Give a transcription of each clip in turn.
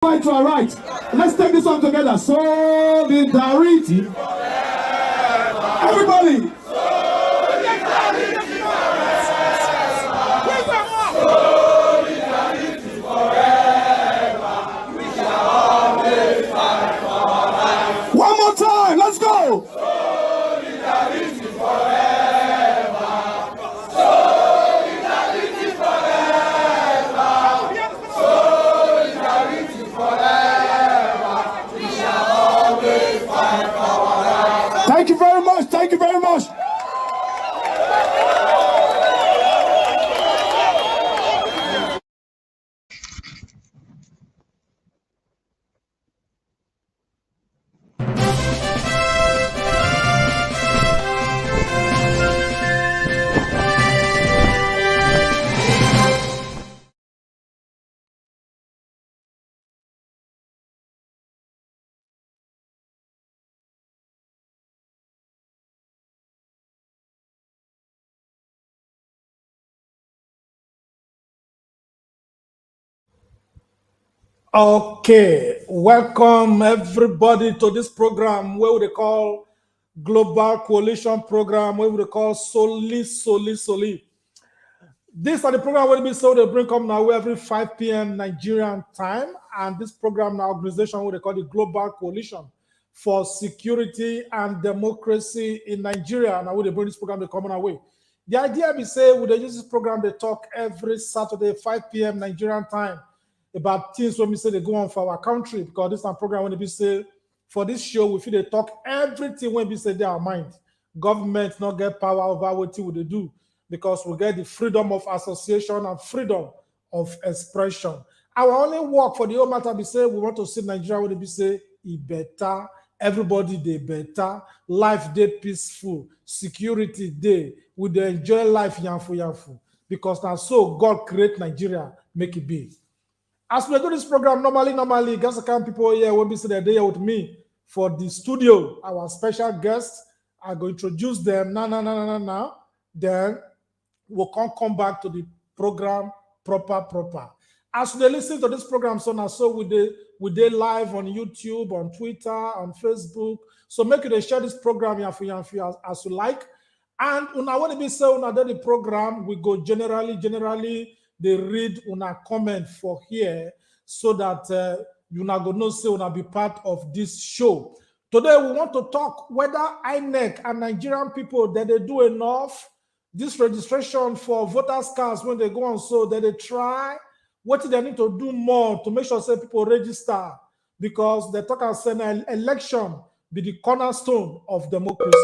Right to our right. Let's take this one together. Solidarity. Everybody. One more time. Let's go. Solidarity forever. Solidarity forever. Solidarity forever. We shall always fight for our rights. Thank you very much. Thank you very much. Okay, welcome everybody to this program where we call Global Coalition Program, where we call Soli. This are the program where we so they bring come now every 5 p.m. Nigerian time, and this program now organization what they call the Global Coalition for Security and Democracy in Nigeria. Now we they bring this program to come our way. The idea we say we they use this program they talk every Saturday 5 p.m. Nigerian time about things when we say they go on for our country, because this is a program when we say for this show we feel they talk everything when we say they are mind. Government not get power over what they do, because we get the freedom of association and freedom of expression. Our only work for the whole matter we say we want to see Nigeria when we say it better, everybody they better, life they peaceful, security day, we dey enjoy life yanfu, because now so God create Nigeria, make it be. As we do this program, normally, guess the kind of people here will be sitting there with me for the studio. Our special guests, I go introduce them now. Then we'll come back to the program proper. As they listen to this program, so we did live on YouTube, on Twitter, on Facebook. So make you share this program as you like. And when I want to be saying on the program, we go generally. They read una comment for here so that you now go know say una be part of this show. Today we want to talk whether INEC and Nigerian people that they do enough this registration for voters cards when they go on, so that they try what they need to do more to make sure say people register, because they talk as an election be the cornerstone of democracy.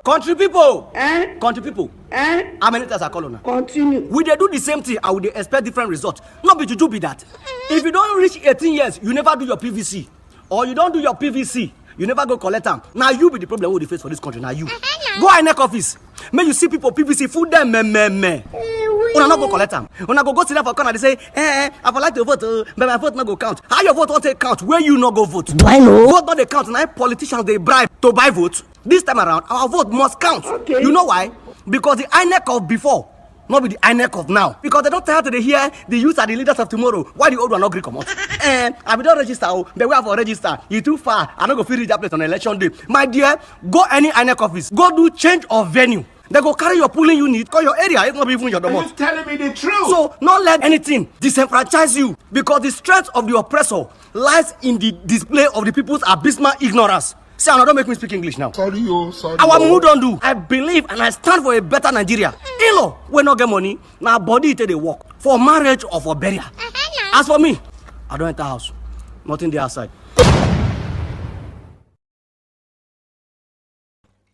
Country people, how many times I call on? Continue. We dey do the same thing and we dey expect different results. Not be juju be that. If you don't reach 18 years, you never do your PVC, or you don't do your PVC, you never go collect them. Now you be the problem we dey face for this country. Now you go INEC office, make you see people PVC full them me. Una not go collect them. Una go sit down for corner. They say, I would like to vote, but my vote not go count. How your vote won't take count? Where you not go vote? Do I know? Vote not they count. Now politicians they bribe to buy votes. This time around, our vote must count. Okay. You know why? Because the INEC of before, not be the INEC of now. Because they don't tell to hear the youth are the leaders of tomorrow. Why the old one not agree come out? I will not register. The way I for register, you too far. I not go feel reach that place on election day. My dear, go any INEC office. Go do change of venue. They go carry your polling unit, call your area. It's not be even your domot. You're telling me the truth. So, not let anything disenfranchise you, because the strength of the oppressor lies in the display of the people's abysmal ignorance. See, don't make me speak English now. Sorry. Our mood don't do. I believe and I stand for a better Nigeria. In-law, we not get money. Now body it they work for marriage or for burial. As for me, I don't enter house. Nothing there outside.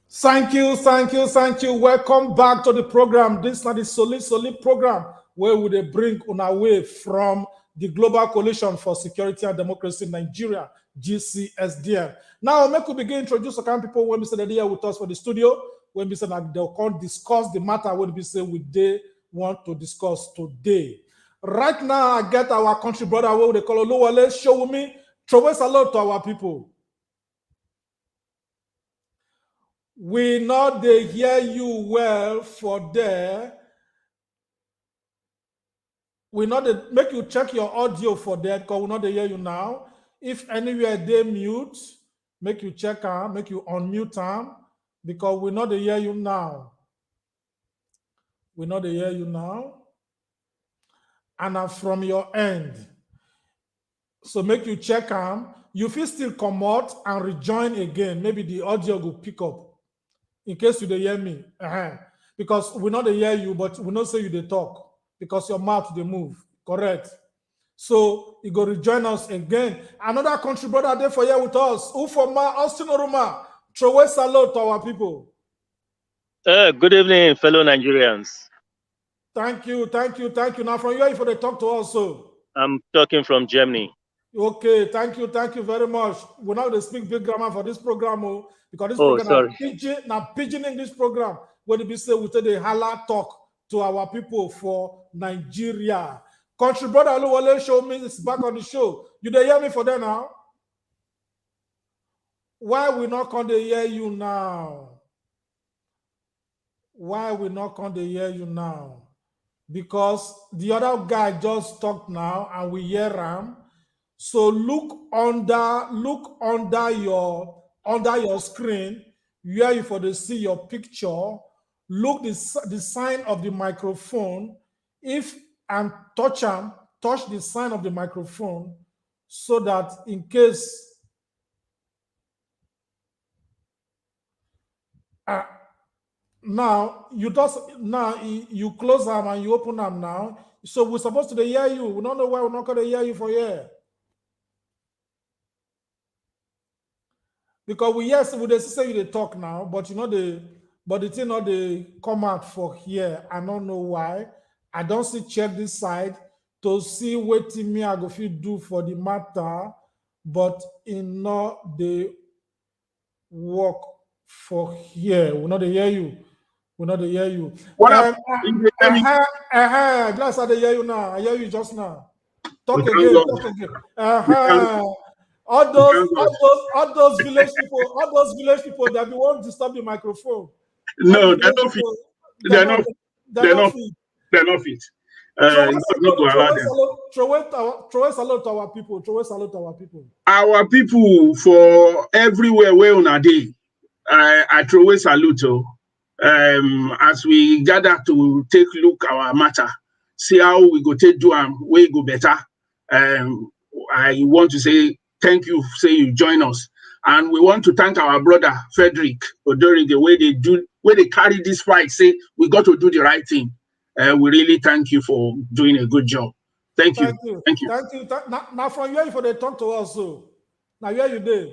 Thank you. Welcome back to the program. This is not the solid program where we bring on our way from the Global Coalition for Security and Democracy in Nigeria, GCSDM. Now, make we begin introduce the kind of people when we say that they are with us for the studio, when we say that they'll come discuss the matter when we say they want to discuss today. Right now, I get our country brother, what they call Oluwole, show me, throw us a lot to our people. We know they hear you well for there. We not the, make you check your audio for that because we not the hear you now. If anywhere they mute, make you check them, make you unmute them because we not the hear you now. We not the hear you now. And from your end. So make you check them. You feel still come out and rejoin again. Maybe the audio will pick up. In case you dey hear me. Because we not dey hear you, but we not say you dey talk. Because your mouth they move. Correct. So you go rejoin us again. Another country brother there for here with us. Ufoma, Austin Oruma. Throw salute to our people. Good evening, fellow Nigerians. Thank you. Now from here, if they talk to us, so. I'm talking from Germany. Okay, thank you very much. We now they speak big grammar for this program, because this program now pidgin English program where they be say we take the hala talk to our people for Nigeria. Country brother Oluwole show me is back on the show. You dey hear me for that now? Why we not come to hear you now? Why we not come to hear you now? Because the other guy just talked now and we hear him. So look under your screen where you for to see your picture. Look the sign of the microphone. If and touch the sign of the microphone so that in case now you close them and you open them now. So we're supposed to hear you. We don't know why we're not going to hear you for here. Because we say they talk now, but the thing not they come out for here. I don't know why. I don't see check this side to see what me I go fit do for the matter, but in not the work for here. We not they hear you. We not they hear you. Glad I hear you now. I hear you just now. Talk again. All those village people that be want to stop the microphone. No, they're not fit. They're not fit. Throw salute to our people. Our people for everywhere where on a day. I throw a salute as we gather to take look our matter, see how we go take do and we go better. I want to say thank you, say you join us. And we want to thank our brother Frederick Odori, the way they carry this fight, say we got to do the right thing. We really thank you for doing a good job. Thank you. Now from where for they talk to us, so now where you there?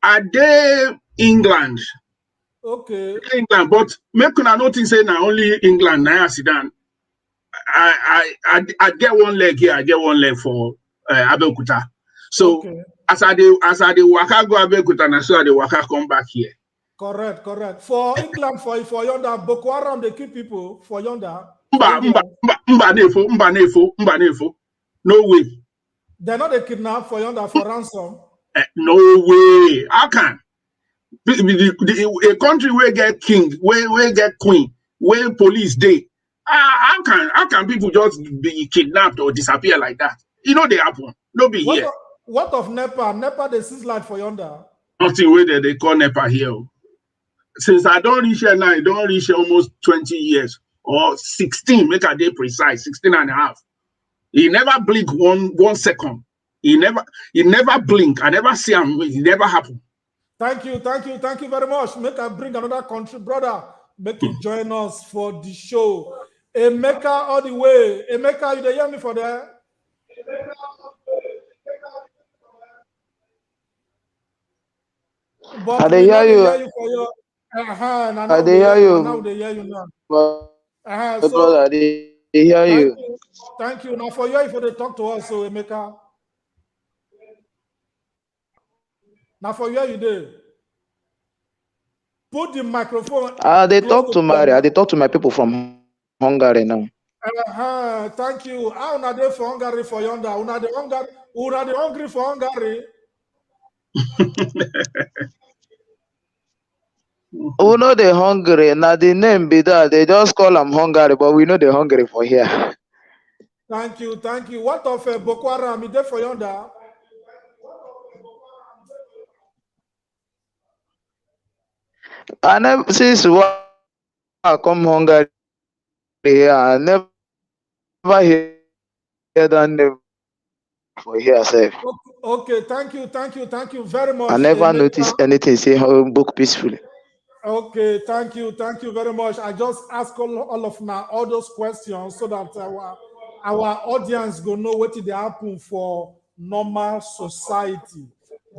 Are they England? Okay. England, but make una notice say now only England, now Sudan. I get one leg here, I get one leg for Abeokuta. So okay. as I dey waka go Abeokuta, na so I dey waka come back here. Correct. For England, for yonder, Boko Haram they keep people for yonder. Mba nefo. No way. They're not a kidnap for yonder for ransom. No way. How can? A country where get king, where get queen, where police dey. How can people just be kidnapped or disappear like that? You know they happen. No be here. What of Nepal? Nepal they seize light for yonder. Nothing where they call Nepal here. Since I don't reach here now, I don't reach almost 20 years or 16. Make a day precise, 16 and a half. He never blink one second. He never blink. I never see him. It never happen. Thank you very much. Make I bring another country brother. Make you join us for the show. Emeka all the way. Emeka, you dey hear me for there? But I dey hear you. I dey hear you. Now they hear you now. So brother, I dey hear you. Thank you. Now for you, if they talk to us, so Emeka. Now for you there. Put the microphone. They talk to my people from Hungary now. Thank you. How are they for Hungary for yonder? Una the hungry for Hungary. We know they hungry. Now the name be that they just call them Hungary, but we know they hungry for here. Thank you, thank you. What of Boko Haram? Is there for yonder? I never since I come Hungary here, I never hear that name for here, sef. Okay, thank you very I much, never Emeka. noticed anything say book peacefully. Okay, thank you very much. I just ask all of now all those questions so that our audience go know what they happen for normal society.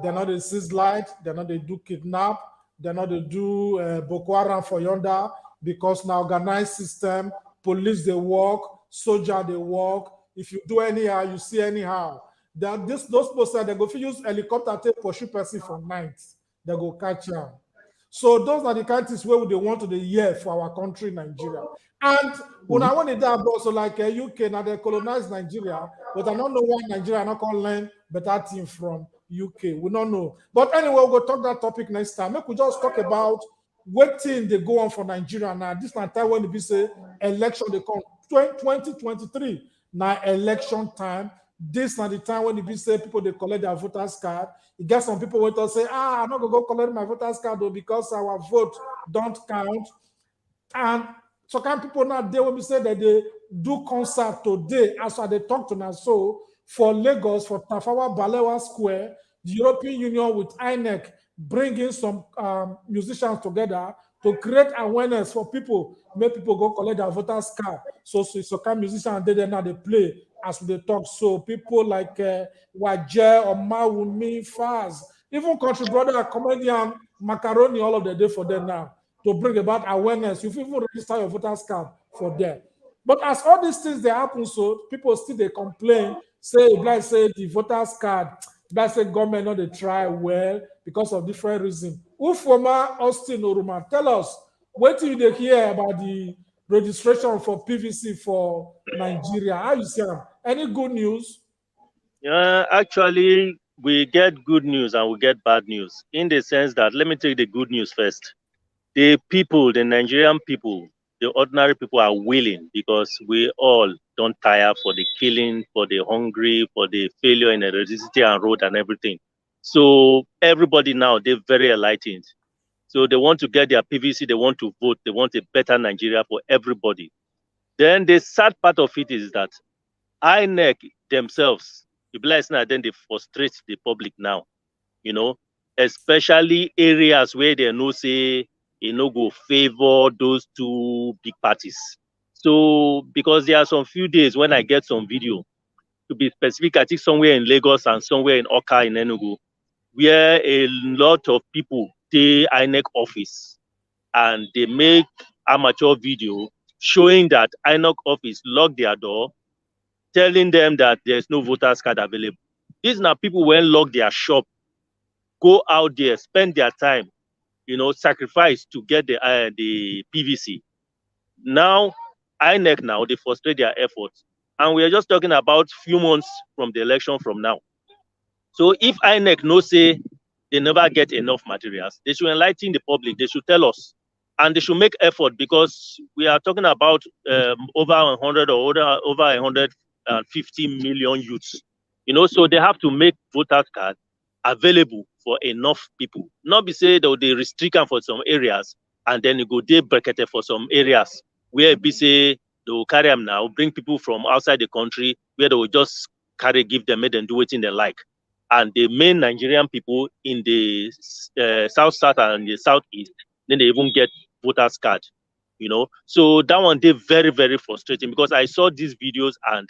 They're not they seize light, they're not they do kidnap, they're not they do Boko Haram for yonder because now organized system, police they work, soldier they work. If you do anyhow, you see anyhow. That those people say they go use helicopter to pursue person for night. They go catch them. So those are the countries where they want to the year for our country, Nigeria. And when I want to that also like UK, now they colonize Nigeria, but I don't know why Nigeria not going to learn better thing from UK. We don't know. But anyway, we'll go talk that topic next time. Maybe we just talk about what thing they go on for Nigeria now. This is time when they say election they come 2023. Now election time. This not the time when it be say people they collect their voters card. You get some people went to say, I'm not gonna go collect my voters card though because our vote don't count. And so can people now they will be say that they do concert today as they talk to us. So for Lagos, for Tafawa Balewa Square, the European Union with INEC bringing some musicians together to create awareness for people, make people go collect their voters card. So can musicians they now they play as they talk. So people like Waje or Mawumi, Faz, even country brother, comedian, Macaroni, all of the day for them now to bring about awareness. You even register your voters card for them. But as all these things they happen, so people still they complain, say like say the voters card, like say government not they try well because of different reasons. Ufoma Austin Oruma, tell us what do you hear about the registration for PVC for Nigeria? How you see them? Any good news? Actually, we get good news and we get bad news in the sense that, let me take the good news first. The people, the Nigerian people, the ordinary people are willing because we all don't tire for the killing, for the hungry, for the failure in electricity and road and everything. So everybody now, they're very enlightened. So they want to get their PVC, they want to vote, they want a better Nigeria for everybody. Then the sad part of it is that INEC themselves, the blessed now, then they frustrate the public now, you know, especially areas where they know say, go favor those two big parties. So because there are some few days when I get some video, to be specific, I think somewhere in Lagos and somewhere in Oka in Enugu, where a lot of people take INEC office and they make amateur video showing that INEC office lock their door, telling them that there's no voters card available. These are people who lock their shop, go out there, spend their time, sacrifice to get the PVC. Now, INEC now, they frustrate their efforts. And we are just talking about few months from the election from now. So if INEC no say they never get enough materials, they should enlighten the public. They should tell us. And they should make effort because we are talking about over 100 or over 150 million youths. So they have to make voters card available for enough people. Not be say they restrict them for some areas and then you go dey bracketed for some areas where be say they will carry them now, bring people from outside the country where they will just give them, make them do it in they like. And the main Nigerian people in the south and the southeast, then they even get voters card, So that one they very, very frustrating because I saw these videos and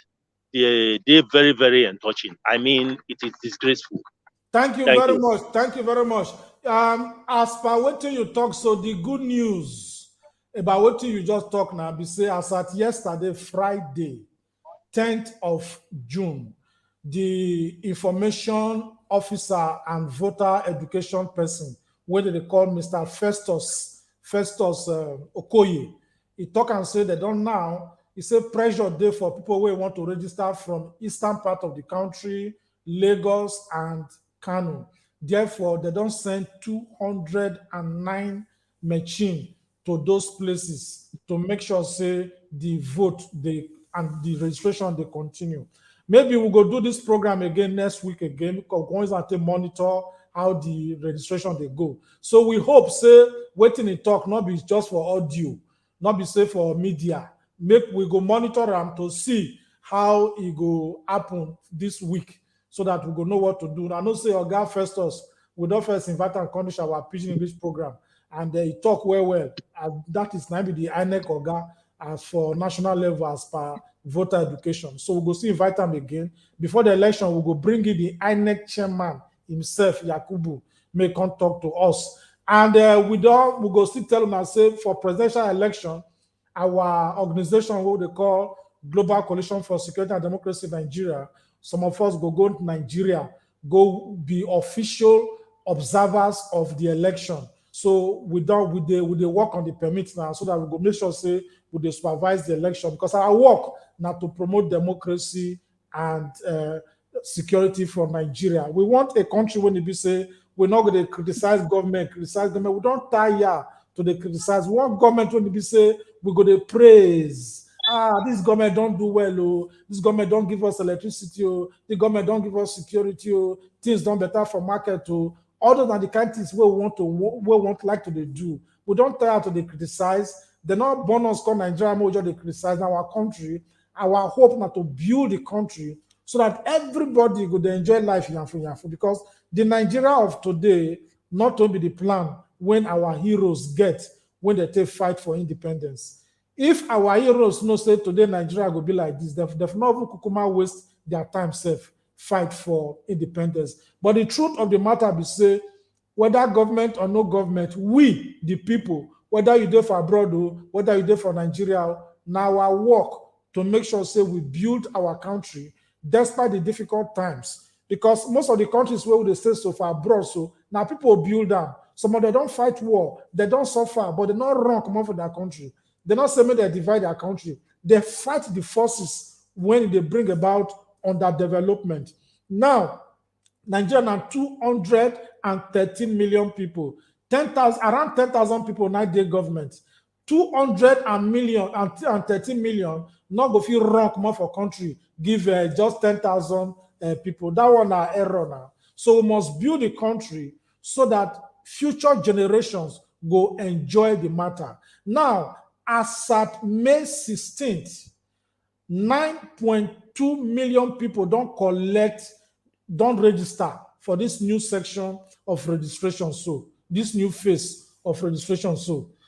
they're very, very touching. I mean, it is disgraceful. Thank you very much. Thank you very much. As per what you talk, so the good news about what you just talk now, be say as at yesterday, Friday, 10th of June, the information officer and voter education person, whether they call Mr. Festus Okoye, he talk and say they don't now. He said pressure there for people who want to register from eastern part of the country, Lagos and Kano. Therefore, they don't send 209 machine to those places to make sure say the vote they and the registration they continue. Maybe we'll go do this program again next week again, because to monitor how the registration they go. So we hope, say, waiting in talk, not be just for audio, not be say for media. Make we go monitor them to see how it go happen this week, so that we go know what to do. I know say Oga Festus, we don't first invite and condition our Pidgin English program, and they talk well. And that is maybe the INEC Oga as for national level as per voter education. So we'll go see invite them again. Before the election, we'll go bring in the INEC chairman himself, Yakubu, may come talk to us. And we'll go still tell them and say for presidential election, our organization, what they call Global Coalition for Security and Democracy in Nigeria, some of us go to Nigeria, go be official observers of the election. So we work on the permits now, so that we go make sure say we supervise the election, because our work now to promote democracy and security for Nigeria. We want a country when it be say we're not going to criticize government. We don't tire to the criticize. We want government when it be say we're going to praise. This government don't do well. Oh, this government don't give us electricity. Oh, the government don't give us security. Oh, things don't better for market. Oh, other than the kind of things we want like to do. We don't tire to the criticize. They're not born us called Nigeria, more they criticize our country. Our hope not to build the country so that everybody could enjoy life yafu, because the Nigeria of today not only the plan when our heroes get when they take fight for independence. If our heroes know say today Nigeria will be like this, they've not kukuma waste their time safe fight for independence. But the truth of the matter be say, whether government or no government, we the people, whether you do for abroad or whether you do for Nigeria, now our work to make sure say we build our country despite the difficult times. Because most of the countries where they stay so far abroad, so now people build them. Some of them don't fight war, they don't suffer, but they not run come out for their country. They not say they divide their country. They fight the forces when they bring about underdevelopment. Now, Nigeria are 213 million people. 10,000 around 10,000 people now their government. 213 million not go feel wrong more for country. Give just 10,000 people. That one are error now. So we must build the country so that future generations go enjoy the matter. Now, as at May 16th, 9.2 million people don't register for this new section of registration. So this new phase of registration.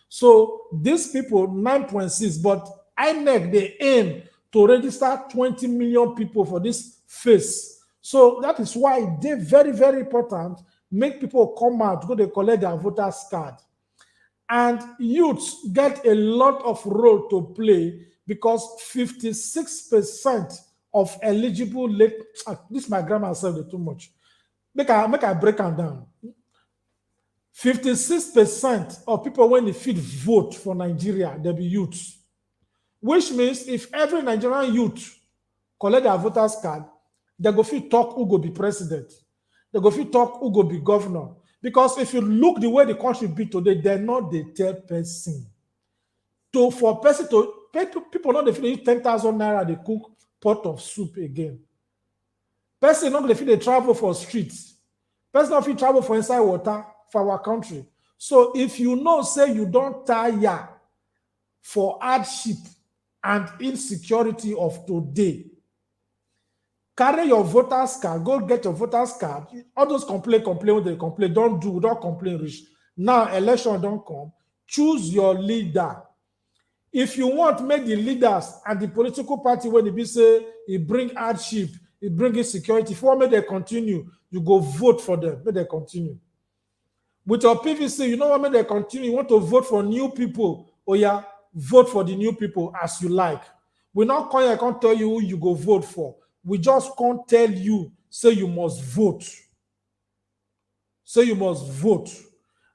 So these people 9.6, but INEC they aim to register 20 million people for this phase. So that is why they're very, very important. Make people come out, go to collect their voters card. And youths get a lot of role to play, because 56% of eligible this my grammar said too much. Make I break them down. 56% of people when they fit vote for Nigeria, they'll be youths. Which means if every Nigerian youth collect their voters card, they go fit talk who go be president. They go fit talk who go be governor. Because if you look the way the country be today, they're not the third person. For person to pay people not they 10,000 naira, they cook pot of soup again. Person not they travel for streets. Person not travel for inside water for our country. So if you know, say you don't tire for hardship and insecurity of today, carry your voters card, go get your voters card. All those complain when they complain, don't complain rich. Now election don't come. Choose your leader. If you want, make the leaders and the political party when they be say it bring hardship, it bring insecurity. If you want, make they continue, you go vote for them. Make they continue. With your PVC, you know what? Make they continue. You want to vote for new people? Oh yeah, vote for the new people as you like. We not call you, I can't tell you who you go vote for. We just can't tell you, say you must vote. Say you must vote.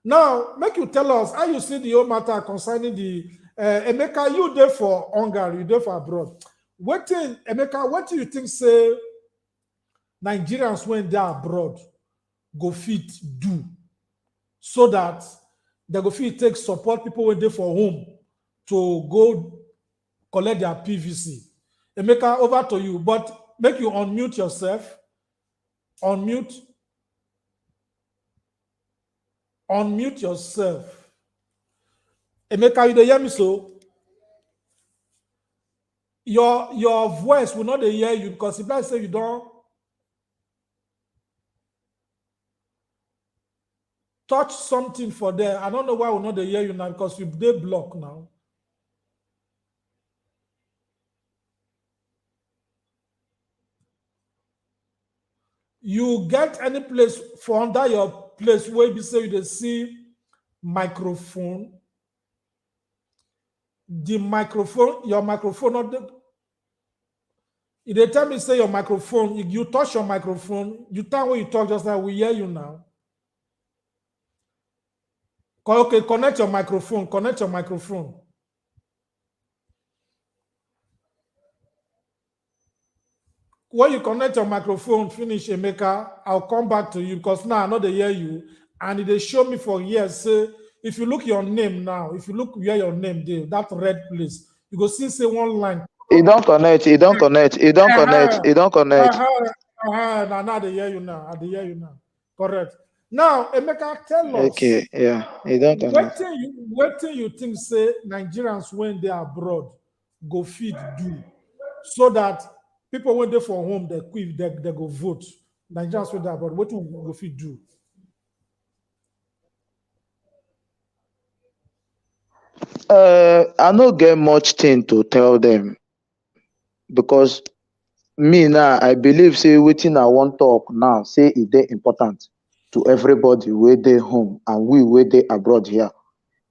Now, make you tell us how you see the whole matter concerning the Emeka, you there for Hungary, you there for abroad. Emeka, what do you think say Nigerians when they're abroad go fit do so that they go fit take support people when they for home to go collect their PVC? Emeka, over to you. But make you unmute yourself. Unmute. Unmute yourself. Emeka, you dey hear me so? Your voice will not hear you because if I say you don't touch something for there, I don't know why will not hear you now because you they block now. You get any place for under your place where you say you see microphone. The microphone, your microphone, not the. If they tell me say your microphone, if you touch your microphone, you time when you talk just now, we hear you now. Okay, connect your microphone. Connect your microphone. When you connect your microphone, finish, Emeka, I'll come back to you because now I know they hear you. And they show me for years, say, if you look your name now, if you look where your name there, that red place, you go see say one line. It don't connect. It don't connect. It don't connect. It don't connect. Now they hear you now. They hear you now. Correct. Now, Emeka, tell us. Okay, yeah. It don't connect. What thing you think say Nigerians when they are abroad go feed do so that people when they for home they go vote. Nigerians when they are abroad, what do go feed do? I don't get much thing to tell them because me now I believe say waiting I want talk now say it they important to everybody where they home and we where they abroad here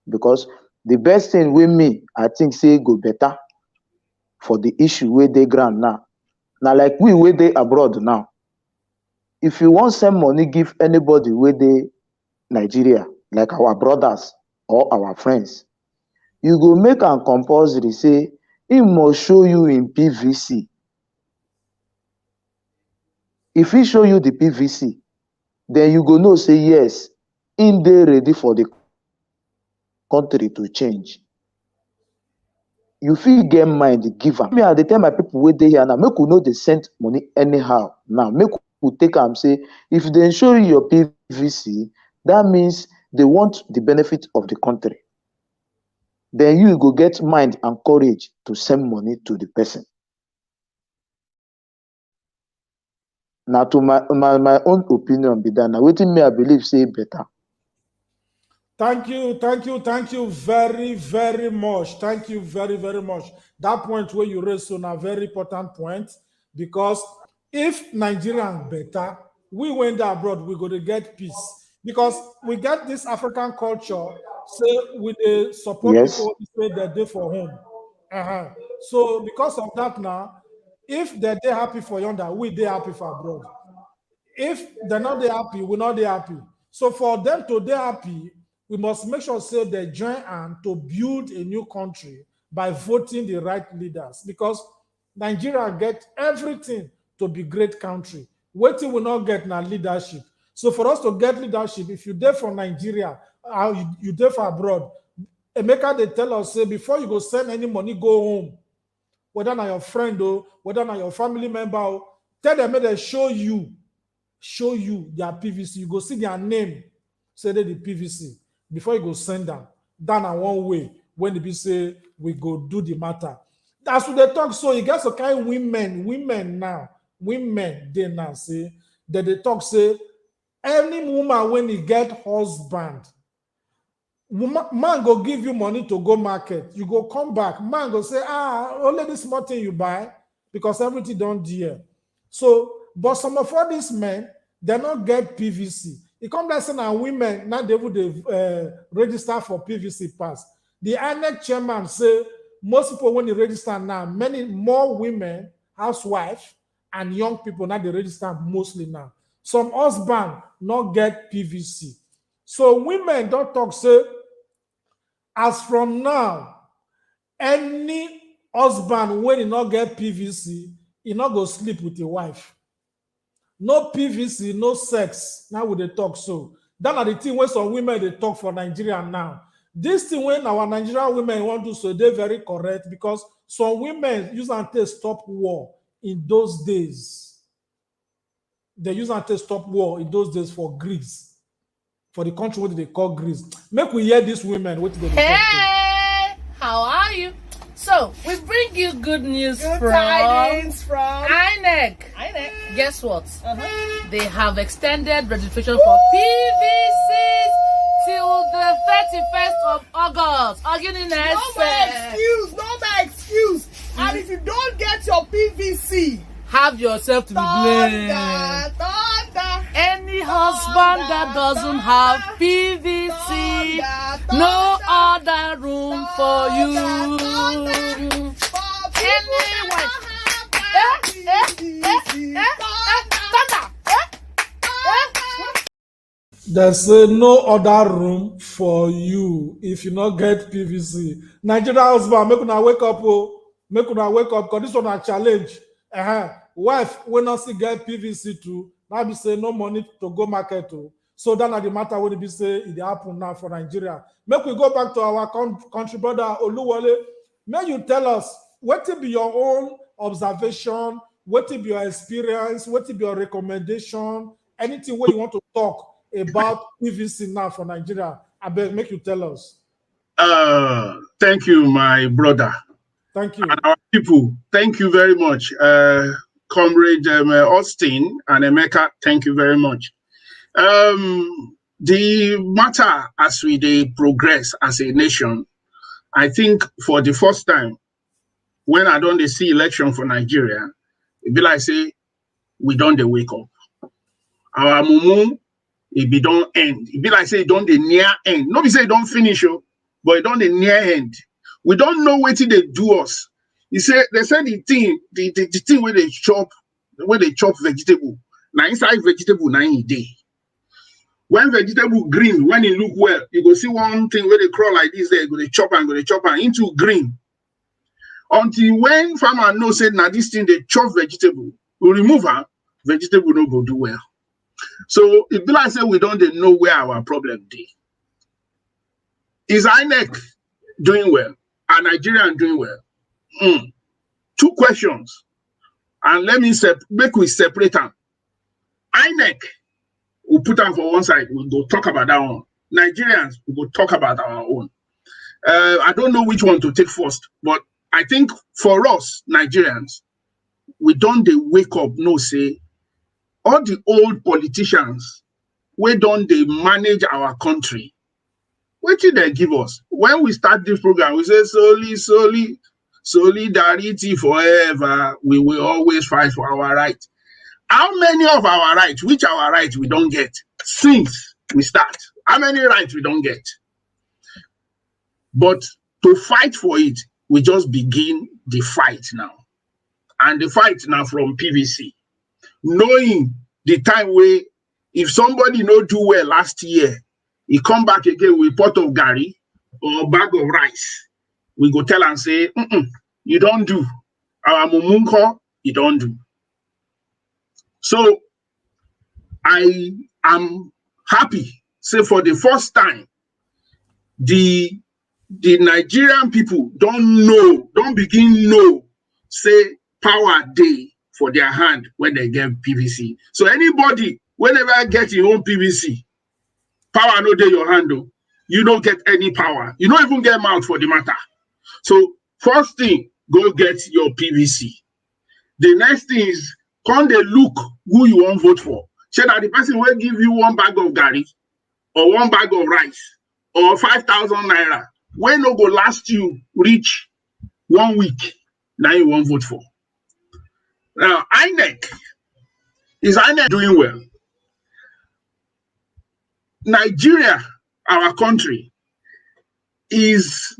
because the best thing with me I think say go better for the issue where they grant now. Now like we where they abroad now. If you want send money give anybody where they Nigeria like our brothers or our friends, you go make am compulsory say he must show you in PVC. If he show you the PVC, then you go know say yes, in dey ready for the country to change. You fit get mind give am. Me, I dey tell my people wey dey here now, make we no dey send money anyhow. Now, make we take am say, if they show you your PVC, that means they want the benefit of the country. Then you go get mind and courage to send money to the person. Now, to my own opinion be that now wetin me I believe say better. Thank you very, very much. Thank you very, very much. That point where you raised on a very important point because if Nigerians better, we went abroad, we go to get peace because we get this African culture. Say we support Yes. people say that they for home. So because of that now, if they're happy for yonder, we they happy for abroad. If they're not they happy, we're not they happy. So for them to they happy, we must make sure say they join and to build a new country by voting the right leaders because Nigeria get everything to be great country. Waiting will not get now leadership. So for us to get leadership, if you're there for Nigeria, you there for abroad, Emeka they tell us say before you go send any money, go home. Whether not your friend or whether not your family member, tell them they show you their PVC. You go see their name, say they the PVC before you go send them. Down and one way when they say we go do the matter. That's what they talk. So you get some kind of women they now say that they talk say any woman when he get husband, man go give you money to go market. You go come back. Man go say, only this small thing you buy because everything don't dear. So, but some of all these men, they not get PVC. It comes like saying now women, now they would register for PVC pass. The INEC chairman say most people when they register now, many more women, housewives, and young people now they register mostly now. Some husband not get PVC. So women don't talk say, as from now, any husband when he not get PVC, he not go sleep with a wife. No PVC, no sex. Now would they talk so? That are the thing when some women they talk for Nigeria now. This thing when our Nigerian women want to so they very correct because some women use and take stop war in those days. They use and take stop war in those days for Greece, for the country what they call Greece. Make we hear these women what they Hey, how are you? So we bring you good news from INEC. Guess what? They have extended registration for PVCs till the 31st of August. No more excuse. And if you don't get your PVC, have yourself to be blamed. Any husband that doesn't have PVC, no other room for you. Anyone. There's no other room for you if you not get PVC. Nigeria husband, make una wake up, oh. Make una wake up, because this one a challenge. Wife, when not see get PVC too, now be say no money to go market to. So that not the matter when be say it happen now for Nigeria. Make we go back to our country brother Oluwole. May you tell us what will be your own observation, what will be your experience, what will be your recommendation, anything where you want to talk about PVC now for Nigeria. I beg, make you tell us. Thank you, my brother. Thank you. And our people, thank you very much. Comrade Austin and Emeka, thank you very much. The matter as we progress as a nation, I think for the first time, when I don't see election for Nigeria, it be like say, we don't wake up. Our mumu, it be don't end. It be like say, it don't the near end. Nobody say it don't finish, but it don't the near end. We don't know what they do us. They said the thing where they chop vegetable. Now inside vegetable, now in day. When vegetable green, when it look well, you go see one thing where they crawl like this, they go to chop and into green. Until when farmer know say now this thing they chop vegetable, we remove her, vegetable no go do well. So it be like say we don't know where our problem is. Is INEC doing well? Are Nigerians doing well? Two questions. And let me make we separate them. INEC, we'll put them for one side. We'll go talk about that one. Nigerians, we'll go talk about our own. I don't know which one to take first, but I think for us, Nigerians, we don't wake up, no say, all the old politicians, we don't manage our country. What did they give us? When we start this program, we say solidarity forever. We will always fight for our rights. How many of our rights, which our rights we don't get since we start? How many rights we don't get? But to fight for it, we just begin the fight now. And the fight now from PVC. Knowing the time where if somebody no do well last year, he come back again with pot of gari or bag of rice. We go tell and say, you don't do. Our mumunko, you don't do. So I am happy. Say for the first time, the Nigerian people don't begin know, say power day for their hand when they get PVC. So anybody, whenever get your own PVC, power no day your hand, though. You don't get any power. You don't even get mouth for the matter. So first thing, go get your PVC. The next thing is, come they look who you want vote for. Say that the person will give you one bag of gari or one bag of rice or 5,000 naira. When no go last you reach 1 week, now you won't vote for. Now, is INEC doing well? Nigeria, our country, is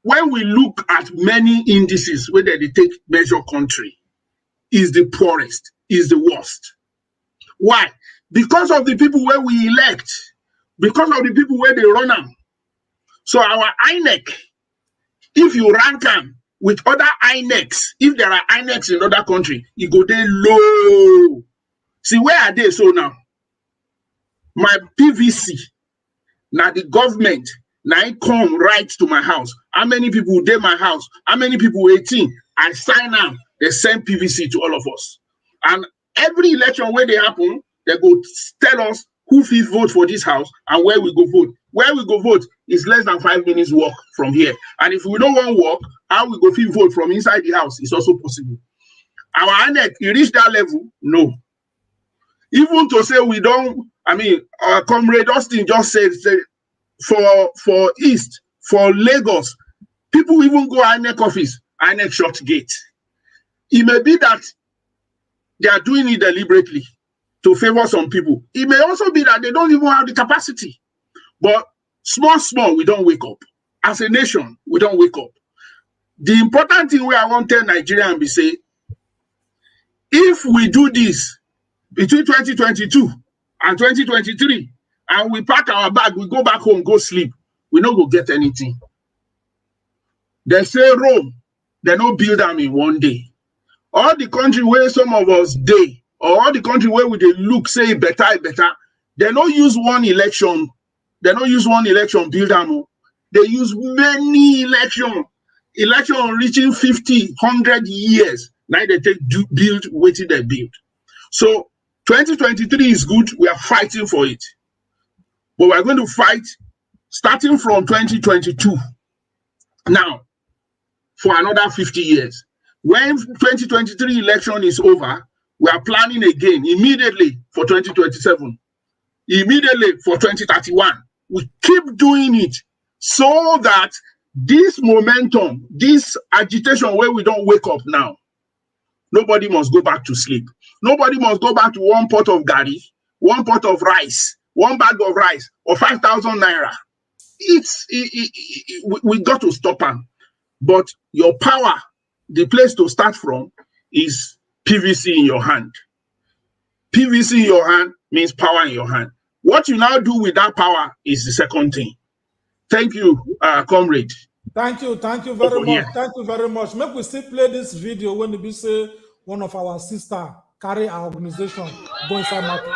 when we look at many indices, whether they take measure country, is the poorest, is the worst. Why? Because of the people where we elect, because of the people where they run them. So our INEC, if you rank them with other INECs, if there are INECs in other country, you go there low. See, where are they so now? My PVC, Now the government, now it come right to my house. How many people dey my house? How many people 18? I sign up. They send PVC to all of us. And every election where they happen, they go tell us who fit vote for this house and where we go vote. Where we go vote is less than 5 minutes walk from here. And if we don't want to walk, how we go fit vote from inside the house is also possible. Our INEC, you reach that level? No. Even to say we don't, I mean, our comrade Austin just said for East, for Lagos, people even go INEC office, INEC shut gate. It may be that they are doing it deliberately to favor some people. It may also be that they don't even have the capacity. But small, we don't wake up. As a nation, we don't wake up. The important thing where I want to tell Nigerians be say, if we do this between 2022 and 2023, and we pack our bag, we go back home, go sleep, we not go get anything. They say Rome, they don't build them in one day. All the country where some of us dey, or all the country where we dey look say better, they don't use one election. They don't use one election build them. They use many election reaching 50, 100 years. Now they take build, waiting they build. So 2023 is good. We are fighting for it. But we're going to fight starting from 2022 now for another 50 years. When 2023 election is over, we are planning again immediately for 2027, immediately for 2031. We keep doing it so that this momentum, this agitation where we don't wake up now, nobody must go back to sleep. Nobody must go back to one pot of gari, one pot of rice, one bag of rice, or 5,000 naira. We got to stop them. But your power, the place to start from is PVC in your hand. PVC in your hand means power in your hand. What you now do with that power is the second thing. Thank you, comrade. Thank you very much. Thank you very much. Make we still play this video when we say one of our sister carry our organization go inside market.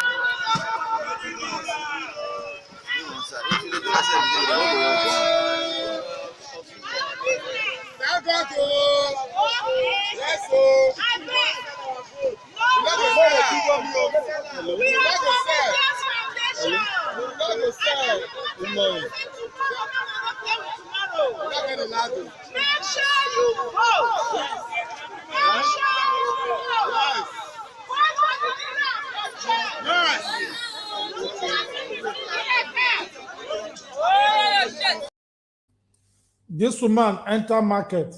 This woman enter market.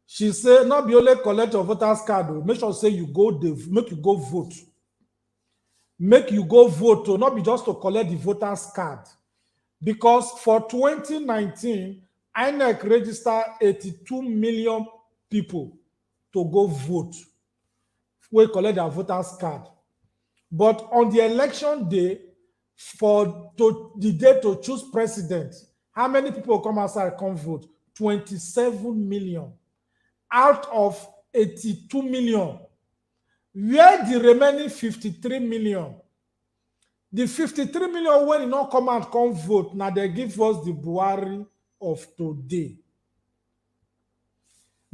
She say, not be only collect your voter's card, make sure say you go make you go vote. Make you go vote, to not be just to collect the voter's card. Because for 2019, INEC registered 82 million people to go vote. We collect their voter's card. But on the election day, the day to choose president, how many people come outside come vote? 27 million out of 82 million. Where the remaining 53 million? The 53 million when you not come out come vote, now they give us the Buhari of today.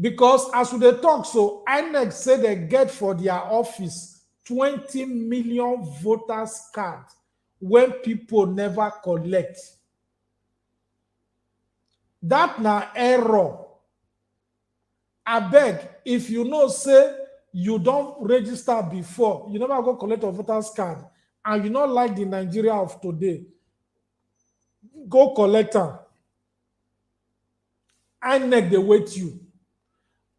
Because as we talk, so INEC say they get for their office 20 million voters cards when people never collect. That na error. I beg, if you know say you don't register before, you never go collect a voter's card, and you not like the Nigeria of today, go collect them. INEC, they wait you.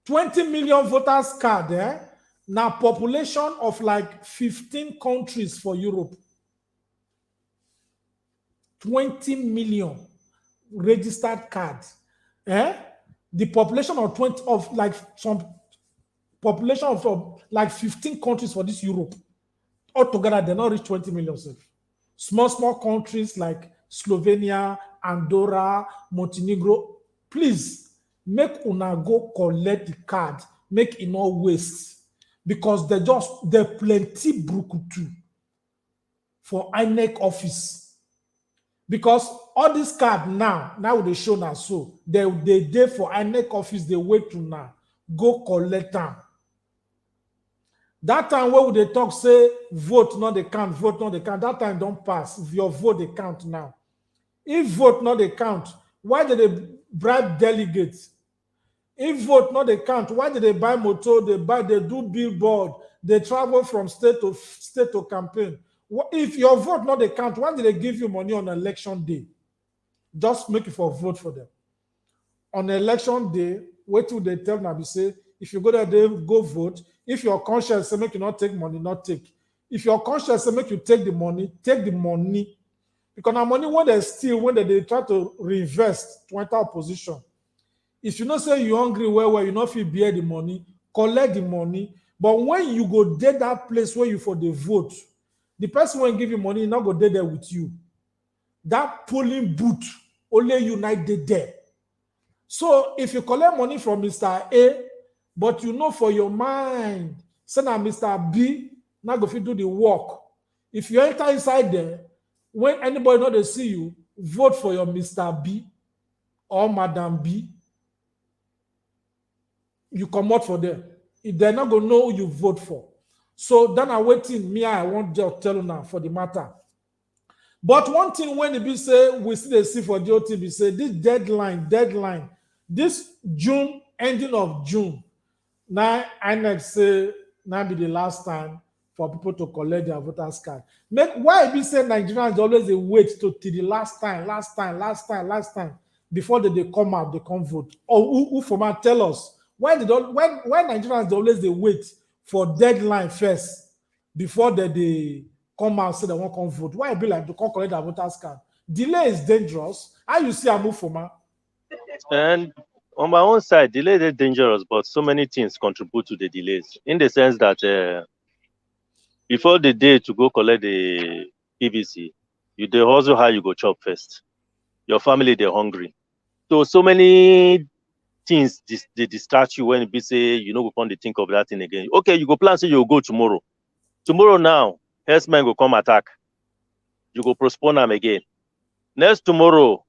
20 million voters card, now population of like 15 countries for Europe. 20 million registered cards. The population of like some population of like 15 countries for this Europe. Altogether, they not reach 20 million. Small countries like Slovenia, Andorra, Montenegro. Please make una go collect the card. Make it not waste. Because they plenty brukutu for INEC office. Because all this card now they show now, so they dey for INEC office, they wait to now go collect them. That time where they talk say vote not the count, vote not the count, that time don't pass. If your vote they count now. If vote not the count, why did they bribe delegates? If vote not the count, why did they buy motor, they do billboard, they travel from state to campaign? If your vote not the count, why did they give you money on election day? Just make it for vote for them. On election day, wait till they tell Nabi say, if you go there, they go vote. If your conscience say make you not take money, not take. If your conscience say make you take the money, take the money. Because the money when they steal, when they try to reinvest to enter opposition. If you not say you're hungry, where you not feel bear the money, collect the money. But when you go dead that place where you for the vote, the person when give you money, not go dead there with you. That polling booth, only united there. So if you collect money from Mr. A, but you know for your mind, say now Mr. B, now go fit do the work. If you enter inside there, when anybody know they see you, vote for your Mr. B or Madam B. You come out for them. If they're not gonna know who you vote for. So then I waiting, me, I won't just tell you now for the matter. But one thing when it be say, we see for the OTB say, this deadline, this June, ending of June, now INEC say, now be the last time for people to collect their voters card. Why it be say Nigerians always they wait till the last time, before they come out, they come vote? Or who for man tell us, why Nigerians always they wait for deadline first before they come out say they won't come vote? Why it be like to come collect their voters card? Delay is dangerous. How you see a move for man? And on my own side, delay is dangerous, but so many things contribute to the delays. In the sense that before the day to go collect the PVC, you dey hustle how you go chop first. Your family they're hungry. So many things they distract you when it be say you know go come to think of that thing again. Okay, you go plan say you'll go tomorrow. Tomorrow now, herdsmen go come attack. You go postpone them again. Next tomorrow,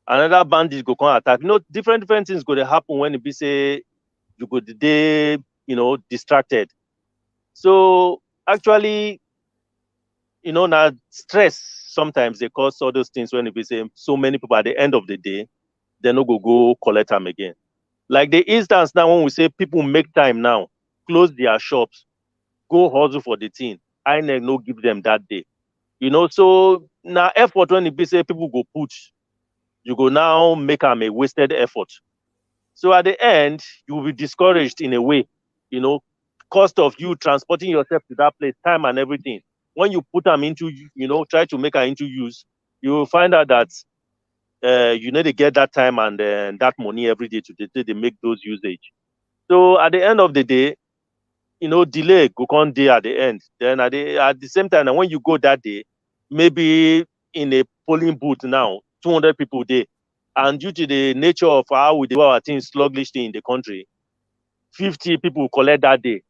another bandit go come attack. You know, different things go to happen when it be say you go the day, distracted. So actually, now stress sometimes they cause all those things when it be say so many people at the end of the day, they no go collect them again. Like the instance now when we say people make time now, close their shops, go hustle for the thing. INEC no give them that day. So now effort when it be say people go put, you go now make them a wasted effort. So at the end, you will be discouraged in a way, cost of you transporting yourself to that place, time and everything. When you put them into, try to make them into use, you will find out that you need to get that time and that money every day to make those usage. So at the end of the day, delay go come day at the end. Then at the same time, and when you go that day, maybe in a polling booth now, 200 people there, and due to the nature of how we do our things sluggishly in the country, 50 people collect that day.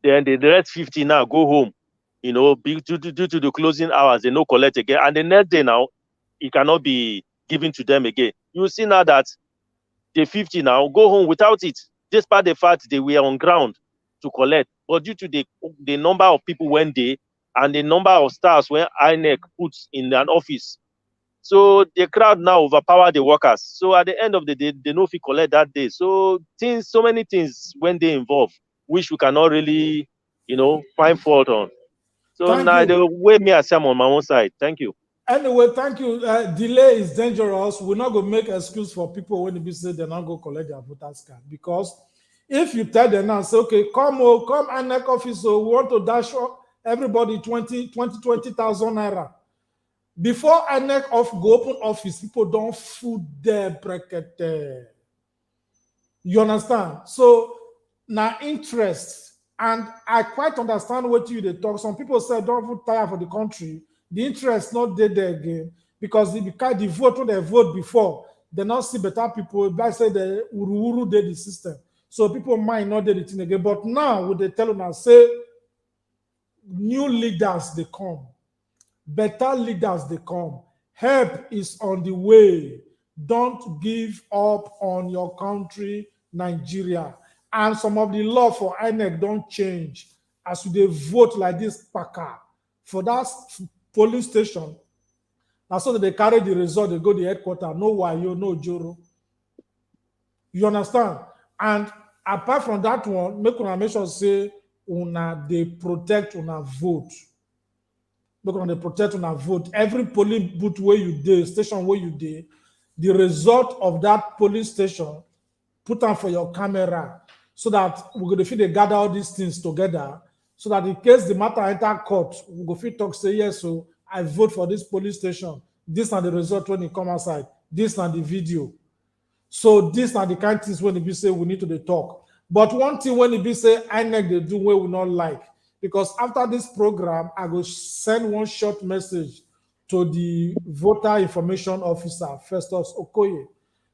Then the rest 50 now go home. Due to the closing hours, they no collect again. And the next day now, it cannot be given to them again. You see now that the 50 now go home without it, despite the fact they were on ground to collect. But due to the number of people when they and the number of stars when INEC puts in an office, so the crowd now overpower the workers. So at the end of the day, they know if you collect that day. So many things when they involve, which we cannot really, find fault on. So now the way me I am on my own side. Thank you. Anyway, thank you. Delay is dangerous. We're not going to make excuse for people when they say they're not going to collect their voters card. Because if you tell them now, say, okay, come INEC office, so we want to dash everybody 20,000 naira. Before INEC go open office, people don't food their bracket. You understand? So now interest, and I quite understand what they talk. Some people say don't vote tire for the country. The interest not there again because the vote when they vote before, they not see better people. I say the uru did the system, so people might not do the thing again. But now what they tell them, say new leaders they come, better leaders they come, Help is on the way. Don't give up on your country, Nigeria. And some of the law for INEC don't change. As they vote like this, Paka, for that polling station, that's so that they carry the result, they go to the headquarters. No wayo, no joro. You understand? And apart from that one, make sure say they protect una vote. They protect una vote. Every polling booth where you dey, station where you dey, the result of that polling station, put on for your camera so that we're going to fit dey gather all these things together so that in case the matter enter court, we go fit talk say yes, so I vote for this police station. This are the result when it come outside. This are the video. So these are the kind of things when it be say we need to talk. But one thing when it be say INEC they do where we not like, because after this program, I go send one short message to the voter information officer, Festus Okoye,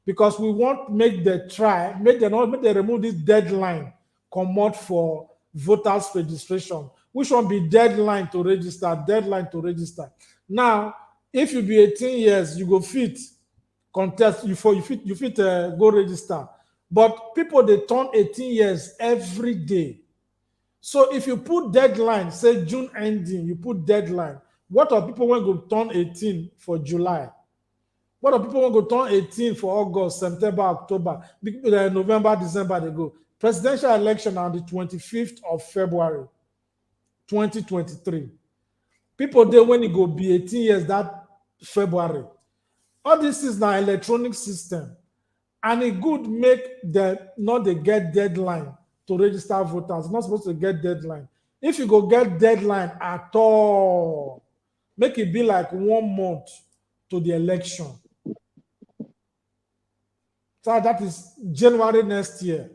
because we want make them remove this deadline, come out for voters registration. Which one be deadline to register? Now, if you be 18 years, you go fit contest, you fit go register. But people, they turn 18 years every day. So if you put deadline, say June ending, you put deadline. What are people when go turn 18 for July? What are people when go turn 18 for August, September, October, November, December, they go. Presidential election on the 25th of February, 2023. People there when it go be 18 years that February. All this is now electronic system. And it good make them not they get deadline to register voters. Not supposed to get deadline. If you go get deadline at all, make it be like 1 month to the election. So that is January next year.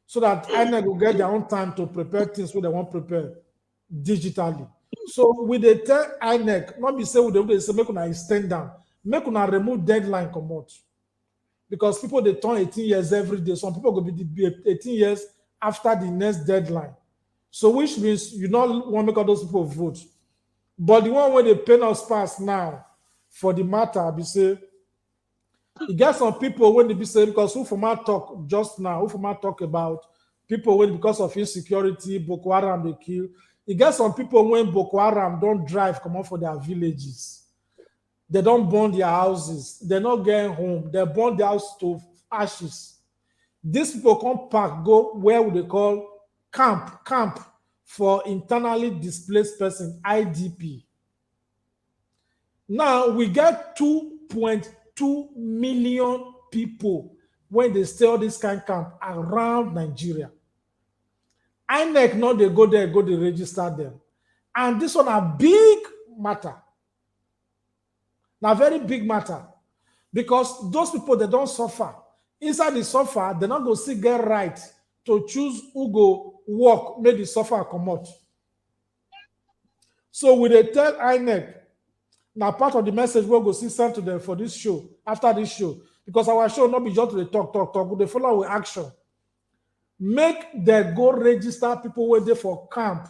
So that INEC will get their own time to prepare things where they want to prepare digitally. So with the tell INEC, not be say with the say make una extend down, make una remove deadline come out. Because people they turn 18 years every day. Some people will be 18 years after the next deadline. So which means you not want to make all those people vote. But the one where they pen us pass now for the matter, be say, you get some people when they be say, because who from our talk just now, who from our talk about people when because of insecurity, Boko Haram they kill. You get some people when Boko Haram don't drive, come on for their villages. They don't burn their houses. They're not getting home. They burn their house to ashes. These people come back, go where would they call camp for internally displaced person, IDP. Now we get 2.2 million people when they stay all this kind of camp around Nigeria. INEC now they go there, go to register them. And this one a big matter. Now, very big matter. Because those people, they don't suffer. Inside the suffer, they're not going to see get right to choose who go work, make the suffer come out. So we they tell INEC, now part of the message we'll go see sent to them for this show, after this show, because our show not be just to talk, they follow with action. Make them go register people where they for camp.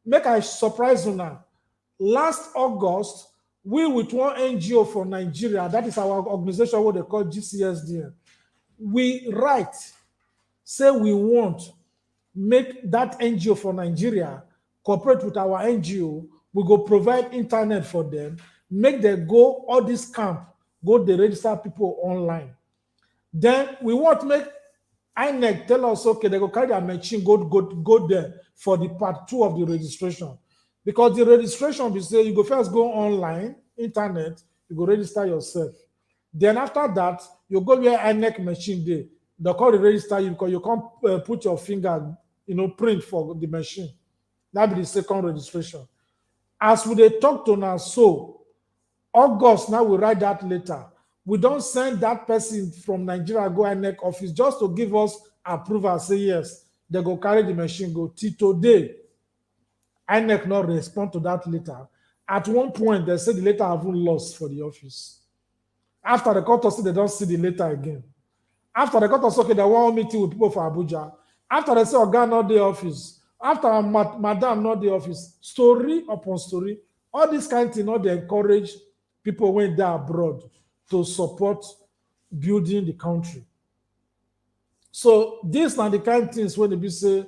Make I surprise you now. Last August, we with one NGO for Nigeria, that is our organization, what they call GCSD. We write, say we want make that NGO for Nigeria cooperate with our NGO. We go provide internet for them, make them go all this camp, go they register people online. Then we want to make INEC tell us, okay, they go carry their machine, go there for the part 2 of the registration. Because the registration, we say you go first go online, internet, you go register yourself. Then after that, you go where INEC machine there. They call the register you because you can't put your finger, print for the machine. That be the second registration. As we they talk to now, so August, now we write that letter. We don't send that person from Nigeria go INEC office just to give us approval, say yes, they go carry the machine, go. Till today, INEC not respond to that letter. At one point, they said the letter have been lost for the office. After the court said they don't see the letter again. After the court said okay, they want meeting with people for Abuja. After they say Oga not the office. After Madam not the office. Story upon story. All this kind of thing, they encourage people went there abroad to support building the country. So these are the kind of things when they be say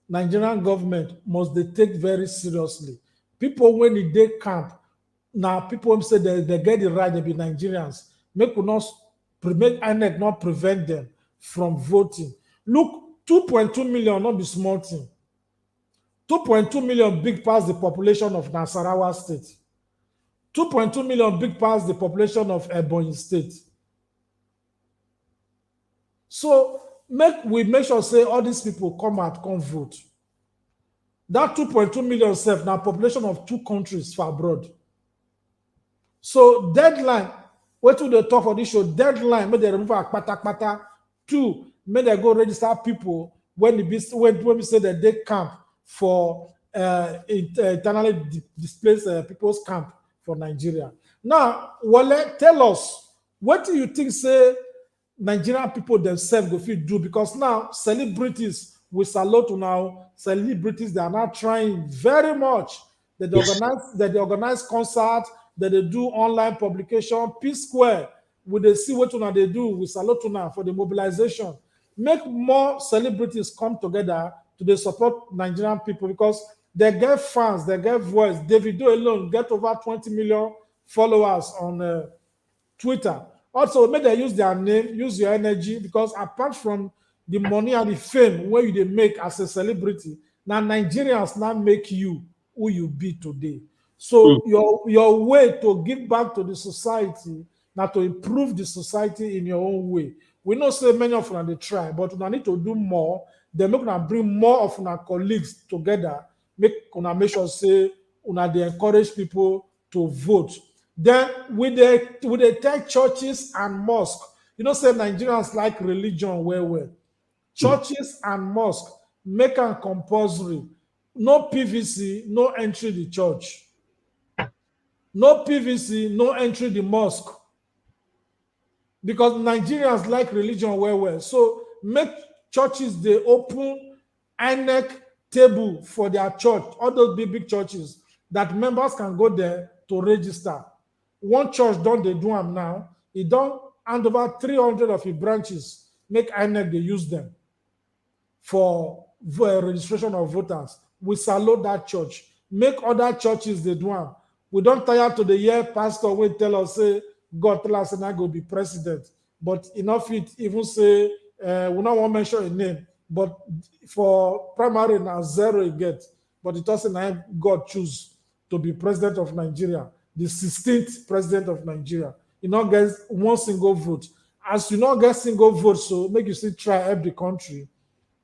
Nigerian government must they take very seriously. People when they camp, now people say they get the right to be Nigerians. Make INEC not prevent them from voting. Look, 2.2 million not be small thing. 2.2 million big past the population of Nasarawa State. 2.2 million big past the population of Ebonyi State. So we make sure say all these people come out, come vote. That 2.2 million self now population of 2 countries for abroad. So deadline, what do they talk for this show? Deadline, may they remove a kpata. 2, may they go register people when we say that they camp for internally displaced people's camp for Nigeria. Now, Wale, tell us, what do you think say Nigerian people themselves go fit do? Because now celebrities, we salute now, celebrities, they are now trying very much. They organize concerts, that they do online publication, P-Square, we they see what they do, we salute now for the mobilization. Make more celebrities come together to support Nigerian people because they get fans, they get voice. Davido alone get over 20 million followers on Twitter. Also, make them use their name, use your energy, because apart from the money and the fame where you make as a celebrity, now Nigerians now make you who you be today. So your way to give back to the society, now to improve the society in your own way. We know so many of them they try, but we need to do more. Then make them bring more of our colleagues together. Make sure say they encourage people to vote. Then with the tech churches and mosques, you know, say Nigerians like religion well. Churches and mosques make them compulsory. No PVC, no entry the church. No PVC, no entry the mosque. Because Nigerians like religion well. So make churches they open INEC table for their church, all those big churches, that members can go there to register. One church don't they do them now. It don't hand over 300 of its branches. Make INEC they use them for registration of voters. We salute that church. Make other churches they do them. We don't tire to the year pastor will tell us say God tell us and I go be president. But enough it even say we don't want to mention a name, but for primary now 0 you get. But it doesn't God choose to be president of Nigeria, the 16th president of Nigeria. You not get one single vote. As you not get single vote, so make you still try help the country.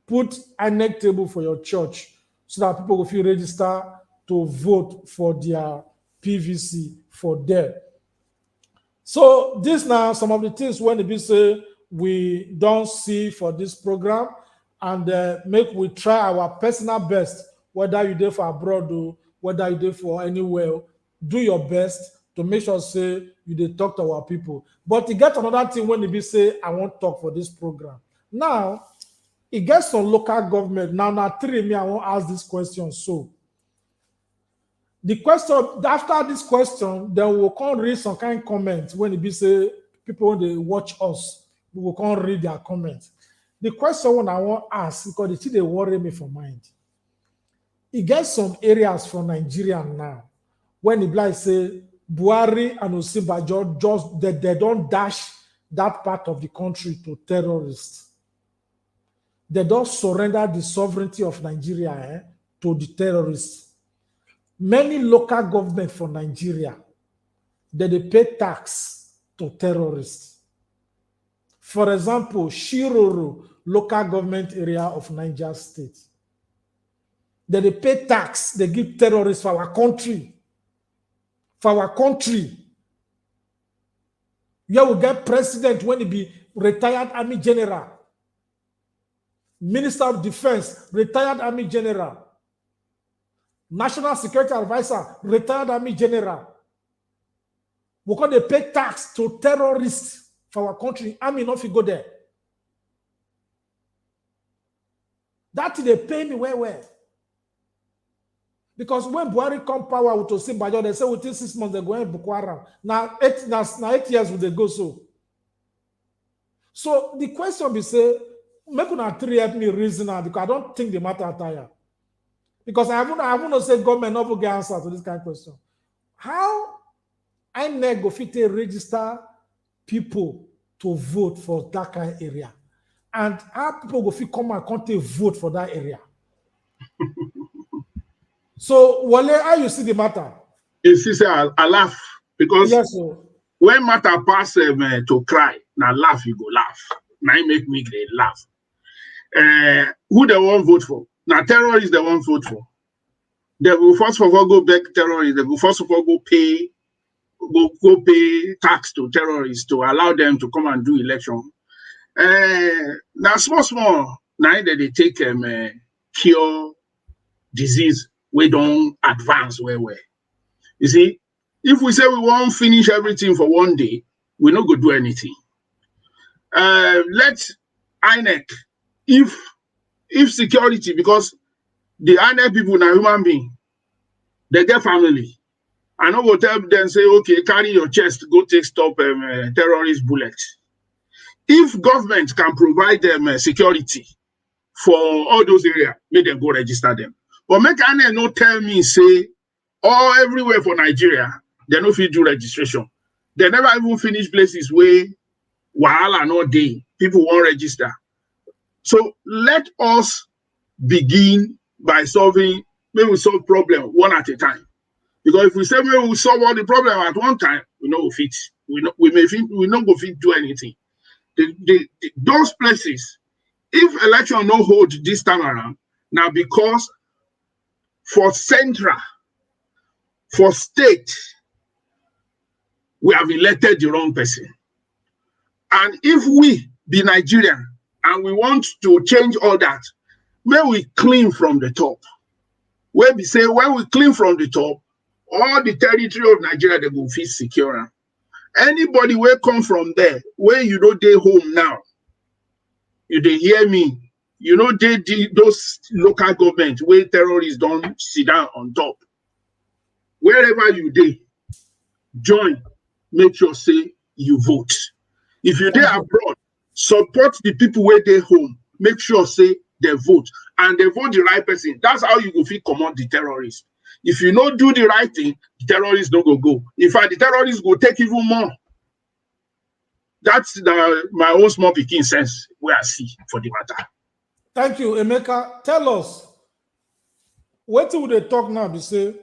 Put a INEC table for your church so that people will feel register to vote for their PVC for them. So this now some of the things when we say we don't see for this program, and make we try our personal best, whether you do for abroad or whether you do for anywhere, do your best to make sure say you dey talk to our people. But you get another thing when we say I won't talk for this program. Now it gets some local government. Now 3 me I won't ask this question. So the question after this question, then we'll come read some kind of comments when it be say people when they watch us, we will come read their comments. The question when I want to ask, because the thing they worry me for mind. It gets some areas from Nigeria now when the blind say Buhari and Osinbajo just they don't dash that part of the country to terrorists. They don't surrender the sovereignty of Nigeria to the terrorists. Many local government for Nigeria, they pay tax to terrorists. For example, Shiroro, local government area of Niger State. They pay tax, they give terrorists for our country. For our country. Here we get president when he be retired army general. Minister of Defense, retired army general. National Security Advisor, retired army general. We call they pay tax to terrorists for our country. Army not go there. That they pay me well. Because when Buhari come power with Osinbajo, they say within 6 months they go in Boko Haram. Now 8 years will they go so. So the question be say, make una three help me reason now because I don't think the matter tire. Because I haven't say government not get answer to this kind of question. How INEC go fit register people to vote for that kind of area? And how people go fit come and come to vote for that area? So, Wale, how you see the matter? You see, say, I laugh because yes, sir. When matter pass to cry, now laugh, you go laugh. Now make me laugh. Who they want vote for? Now terrorists they want vote for. They will first of all go back terrorists. They will first of all go pay tax to terrorists to allow them to come and do election. Now small. Now that they take cure disease, we don't advance where. You see, if we say we won't finish everything for one day, we're not going to do anything. Let INEC, if security, because the INEC people are human beings, they get family. I know what tell them say, okay, carry your chest, go take stop terrorist bullets. If government can provide them security for all those areas, make them go register them. But make INEC not tell me, say, all everywhere for Nigeria, they no fit do registration. They never even finish places where wahala no dey. People won't register. So let us begin by maybe we solve problem one at a time. Because if we say maybe we solve all the problem at one time, we no go fit. We no go fit do anything. Those places, if election no hold this time around, now because for central, for state, we have elected the wrong person. And if we be Nigerian and we want to change all that, may we clean from the top. Where we say when we clean from the top, all the territory of Nigeria they will feel secure. Anybody will come from there, where you know they home now, you they hear me, you know those local government where terrorists don't sit down on top. Wherever you dey, join, make sure say you vote. If you dey abroad, support the people where they home, make sure say they vote. And they vote the right person. That's how you go fit comot the terrorists. If you don't do the right thing, the terrorists don't go. In fact, the terrorists go take even more. That's my own small picking sense where I see for the matter. Thank you, Emeka. Tell us, what would they talk now? They say,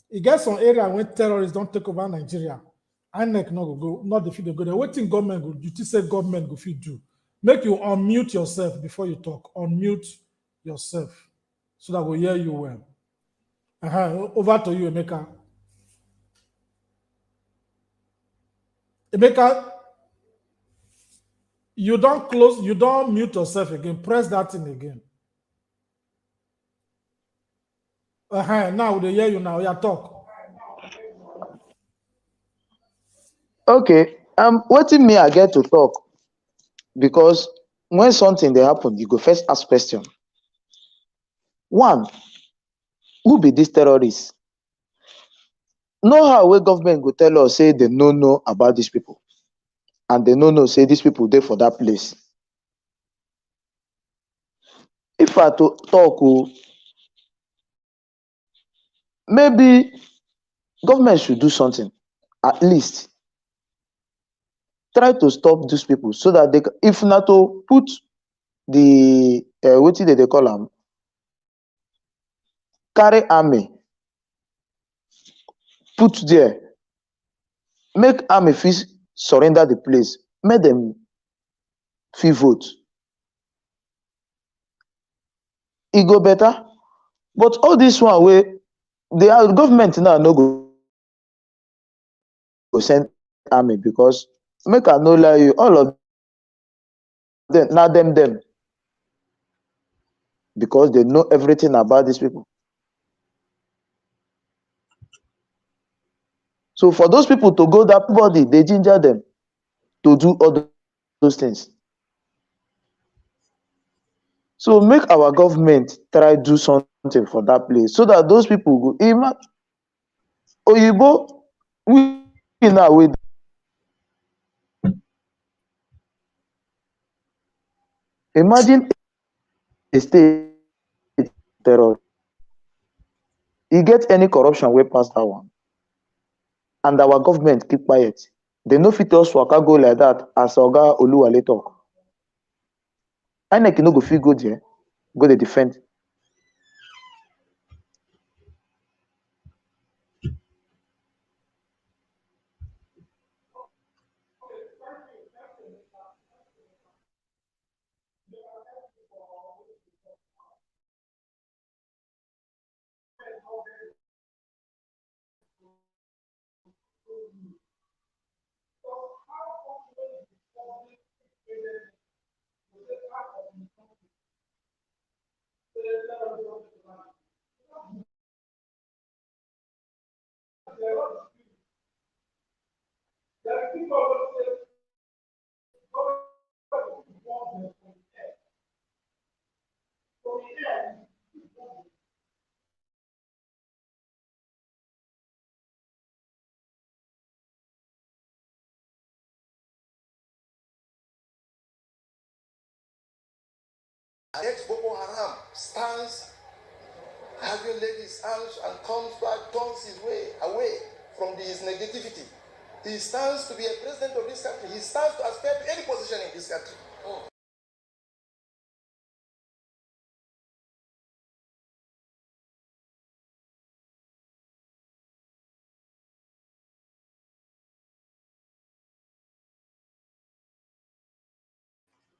you get some area when terrorists don't take over Nigeria. INEC not go, not the fit go there. What thing government go? You say government go fit do? Make you unmute yourself before you talk. Unmute yourself so that we'll hear you well. Over to you, Emeka. Emeka, you don't mute yourself again. Press that thing again. Now they hear you now. Yeah, talk. Okay. Waiting me I get to talk because when something they happen, you go first ask question. One, who be these terrorists? Know how where government go tell us say they no know about these people, and they no know say these people there for that place. If I to talk, maybe government should do something. At least try to stop these people so that they, if not to put the what did they call them? Carry army, put there, make army fees surrender the place, make them fee vote. It go better. But all this one way, the government now no go send army because make I no lie you, all of them, not them, because they know everything about these people. So for those people to go that body, they ginger them to do all those things. So make our government try do something for that place so that those people go. Oyibo, we now with imagine a state terror. You get any corruption way past that one, and our government keep quiet. They no fit us waka go like that as Oga Oluwale talk. INEC no go fit go there, go dey defend. Ex-Boko Haram stands having laid his hands and comes back, turns his way away from his negativity. He stands to be a president of this country. He stands to aspire to any position in this country.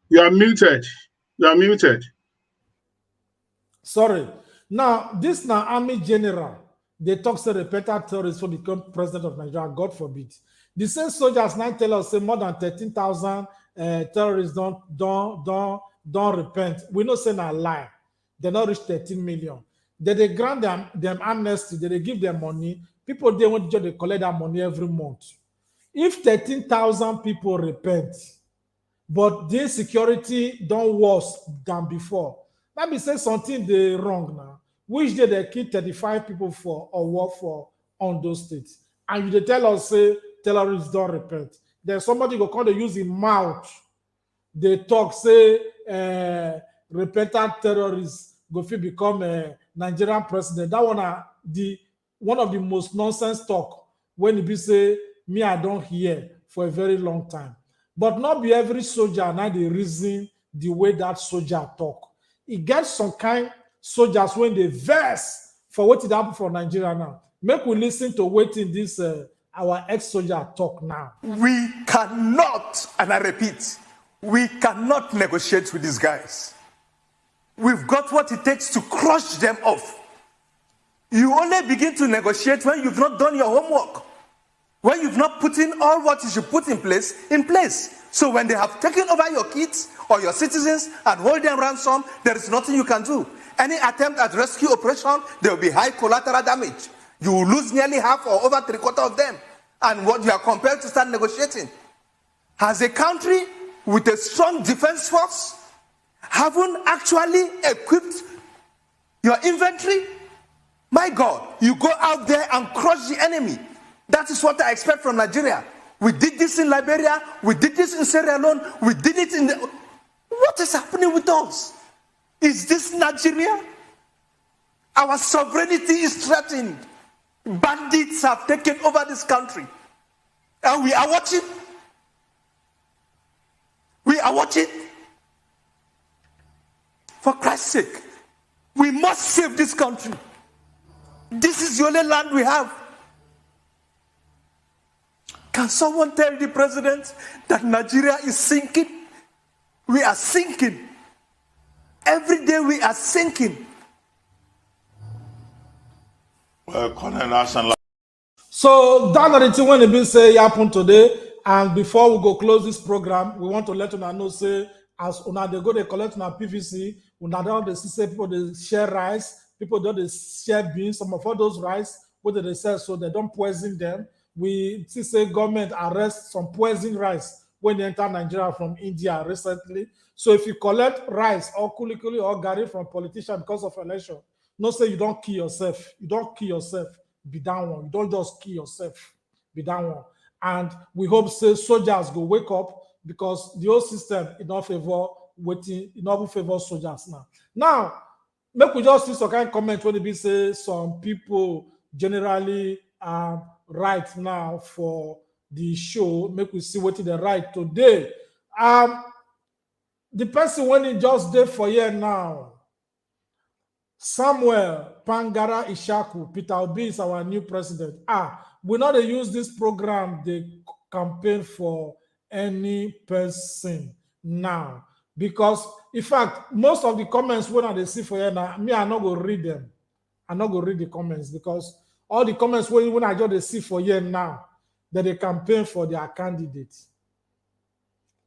You are muted. You are muted. Sorry. Now, this now army general, they talk say repentant terrorists will become president of Nigeria, God forbid. The same soldiers now tell us say more than 13,000 terrorists don't repent. We know say na lie. They not reach 13 million. They grant them amnesty, they give them money. People they want to collect that money every month. If 13,000 people repent, but the insecurity don't worse than before, let me say something they wrong now. Which day they kill 35 people for or work for on those states. And you they tell us say terrorists don't repent. Then somebody go come to use his mouth. They talk say repentant terrorists go fit become a Nigerian president. That one of the most nonsense talk when it be say me I don't hear for a very long time. But not be every soldier now they reason the way that soldier talk. It gets some kind soldiers when they verse for what it happened for Nigeria now. Make we listen to what in this our ex-soldier talk now. We cannot, and I repeat, we cannot negotiate with these guys. We've got what it takes to crush them off. You only begin to negotiate when you've not done your homework, when you've not put in all what you should put in place. So when they have taken over your kids or your citizens and hold them ransom, there is nothing you can do. Any attempt at rescue operation, there will be high collateral damage. You will lose nearly half or over 3/4 of them. And what you are compelled to start negotiating. As a country with a strong defense force, haven't actually equipped your inventory, my God, you go out there and crush the enemy. That is what I expect from Nigeria. We did this in Liberia. We did this in Sierra Leone. We did it in the... What is happening with us? Is this Nigeria? Our sovereignty is threatened. Bandits have taken over this country. And we are watching. We are watching. For Christ's sake, we must save this country. This is the only land we have. Can someone tell the president that Nigeria is sinking? We are sinking. Every day we are sinking. So that's the thing when it been say happen today. And before we go close this program, we want to let una know say as una they go they collect una PVC, una don't they see people they share rice, people don't they share beans. Some of all those rice what they sell so they don't poison them. We see say government arrest some poison rice when they enter Nigeria from India recently. So if you collect rice or kulikuli or gari from politician because of election, no say you don't kill yourself. You don't kill yourself. Be down one. You don't just kill yourself. Be down one. And we hope say soldiers go wake up because the whole system in not favor waiting, in not favor soldiers now. Now, make we just see some kind of comment when it be say some people generally right now for the show. Make we see what they write today. The person when he just did for here now, Samuel Pangara Ishaku, Peter Obi is our new president. We not use this program, the campaign for any person now. Because, in fact, most of the comments when they see for here now, me, I'm not going to read them. I'm not going to read the comments because all the comments when I just see for here now, that they campaign for their candidates.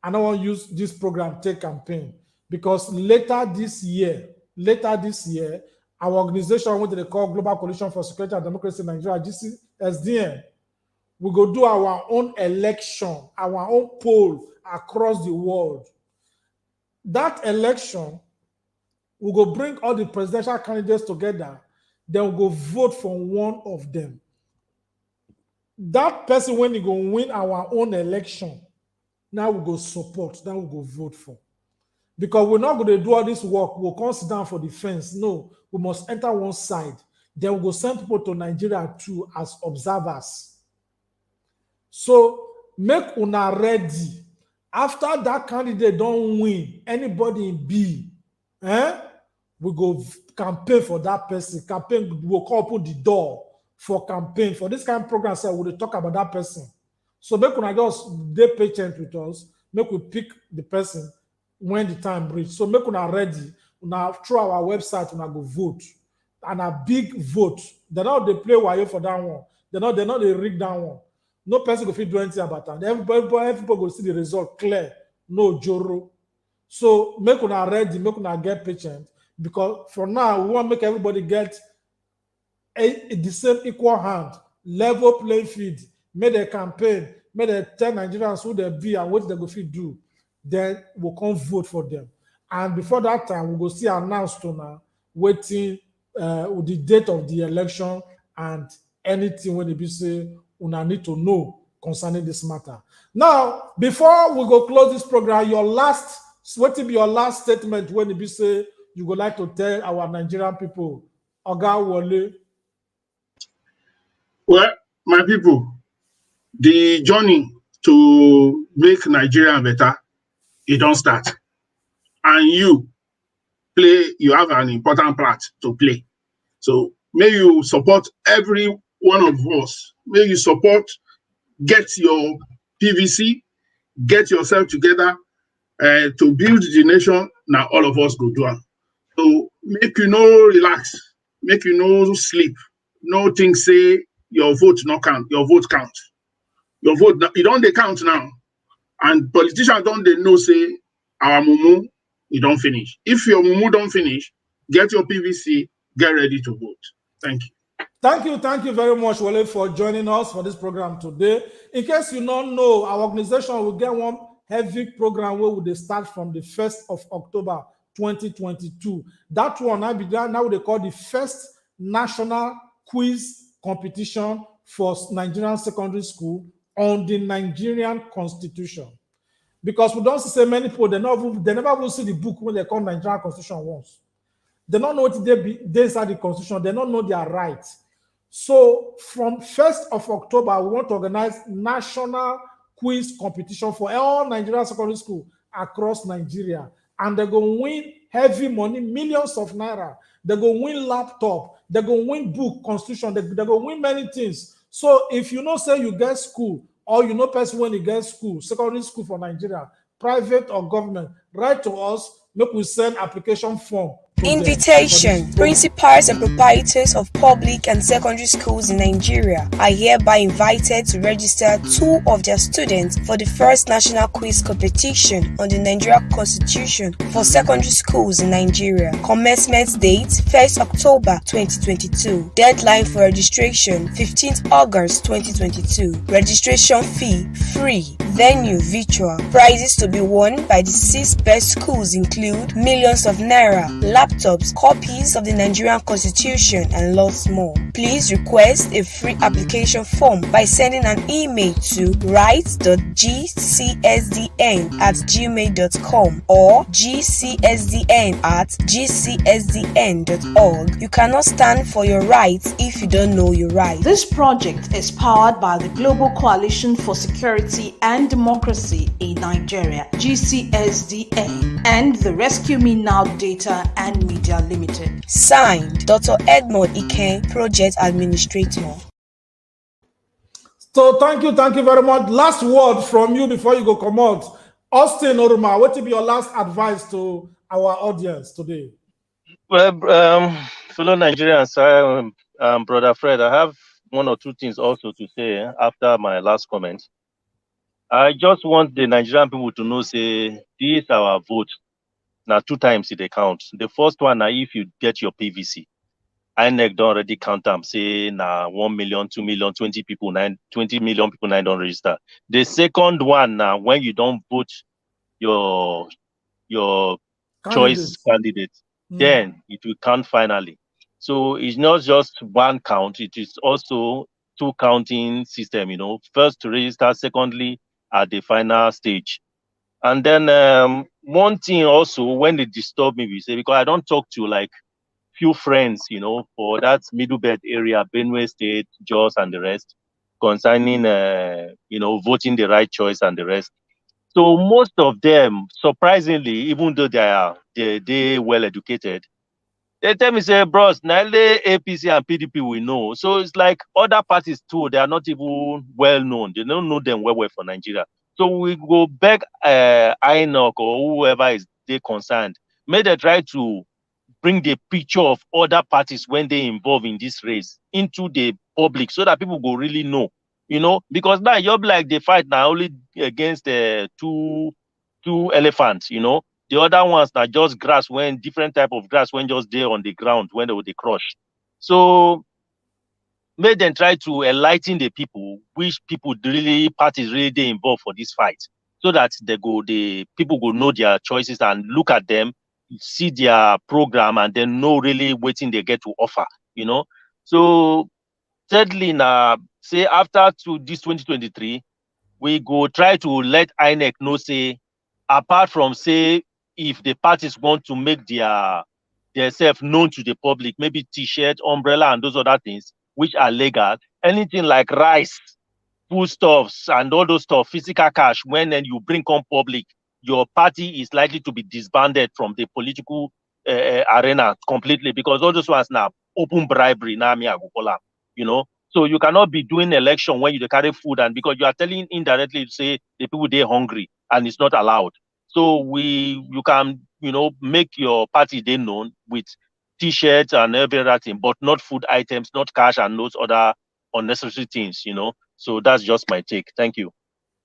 I don't want to use this program take campaign because later this year, our organization, what they call Global Coalition for Security and Democracy in Nigeria, SDN, we go do our own election, our own poll across the world. That election, we go bring all the presidential candidates together, then we go vote for one of them. That person, when he go win our own election, now we go support, now we go vote for. Because we're not going to do all this work, we'll come sit down for the fence. No, we must enter one side. Then we'll go send people to Nigeria too as observers. So make una ready. After that candidate don't win, anybody in B, we go campaign for that person. Campaign, we'll open the door for campaign. For this kind of program, so we'll talk about that person. So make una just be patient with us. Make we pick the person when the time reach. So make una ready. Una through our website, una go vote. And a big vote. They're not they play wayo for that one. They're not they rig that one. No person go fit do anything about that. Everybody go see the result clear. No joro. So make una ready, make una get patient. Because for now, we want to make everybody get the same equal hand, level playing field. Make the campaign, make the 10 Nigerians who they be and what they go fit do. Then we'll come vote for them. And before that time, we'll go see announced to now waiting with the date of the election and anything when they be say una need to know concerning this matter. Now, before we go close this program, what will be your last statement when it be say you would like to tell our Nigerian people? Oga Wole. Well, my people, the journey to make Nigeria better, it don't start. And you have an important part to play. So may you support every one of us. May you support, get your PVC, get yourself together to build the nation. Now all of us go do it. So make you no relax, make you no sleep, no think say your vote not count, your vote count. Your vote, it don't they count now. And politicians don't they know say our mumu, it don't finish. If your mumu don't finish, get your PVC, get ready to vote. Thank you. Thank you very much, Wale, for joining us for this program today. In case you don't know, our organization will get one heavy program where we start from the 1st of October 2022. That one now they call the first national quiz competition for Nigerian secondary school on the Nigerian Constitution. Because we don't see many people, they never will see the book when they call Nigerian Constitution once. They don't know what they inside the Constitution. They don't know their rights. So from 1st of October, we want to organize national quiz competition for all Nigerian secondary schools across Nigeria. And they're going to win heavy money, millions of naira. They're going to win laptop. They're going to win book, constitution. They're going to win many things. So if you know, say you get school, or you know person when you get school, secondary school for Nigeria, private or government, write to us, make we send application form Invitation. Principals and proprietors of public and secondary schools in Nigeria are hereby invited to register 2 of their students for the first national quiz competition on the Nigerian Constitution for secondary schools in Nigeria. Commencement date 1st October 2022. Deadline for registration 15th August 2022. Registration fee free. Venue virtual. Prizes to be won by the 6 best schools include millions of naira, laptops, copies of the Nigerian Constitution, and lots more. Please request a free application form by sending an email to write.gcsdn@gmail.com or gcsdn@gcsdn.org. You cannot stand for your rights if you don't know your rights. This project is powered by the Global Coalition for Security and Democracy in Nigeria, GCSDA, and the Rescue Me Now Data and Media Limited. Signed, Dr. Edmond Ike, Project Administrator. So thank you very much. Last word from you before you go come out. Austin Oruma, what will be your last advice to our audience today? Well, fellow Nigerians, Brother Fred, I have 1 or 2 things also to say after my last comment. I just want the Nigerian people to know, say, this our vote. Now 2 times it count. The first one, now if you get your PVC, INEC don't already count them. Say now 1 million, 2 million, 20 million people now don't register. The second one, now when you don't vote your choice candidate, then it will count finally. So it's not just 1 count; it is also 2 counting system. You know, first to register, secondly at the final stage. And then 1 thing also, when they disturb me, we say, because I don't talk to like few friends, you know, for that middle belt area, Benue State, Jos, and the rest, concerning, you know, voting the right choice and the rest. So most of them, surprisingly, even though they well educated, they tell me, say, bros, now APC and PDP we know. So it's like other parties too, they are not even well known. They don't know them well for Nigeria. So we go back INEC or whoever is they concerned. May they try to bring the picture of other parties when they involve in this race into the public so that people go really know, you know, because now you're like they fight now only against 2 elephants, you know. The other ones are just grass, when different type of grass when just there on the ground when they crush. So make them try to enlighten the people, which people really parties really they involved for this fight, so that the people go know their choices and look at them, see their program, and then know really waiting they get to offer, you know. So thirdly, now say after to this 2023, we go try to let INEC know, say, apart from say if the parties want to make themselves known to the public, maybe t-shirt, umbrella, and those other things which are legal, anything like rice, foodstuffs, and all those stuff, physical cash, when then you bring on public, your party is likely to be disbanded from the political arena completely, because all those ones now open bribery, you know. So you cannot be doing election when you carry food, and because you are telling indirectly to say the people they're hungry, and it's not allowed. So you can, you know, make your party they known with t-shirts and every other thing, but not food items, not cash, and those other unnecessary things, you know. So that's just my take. Thank you.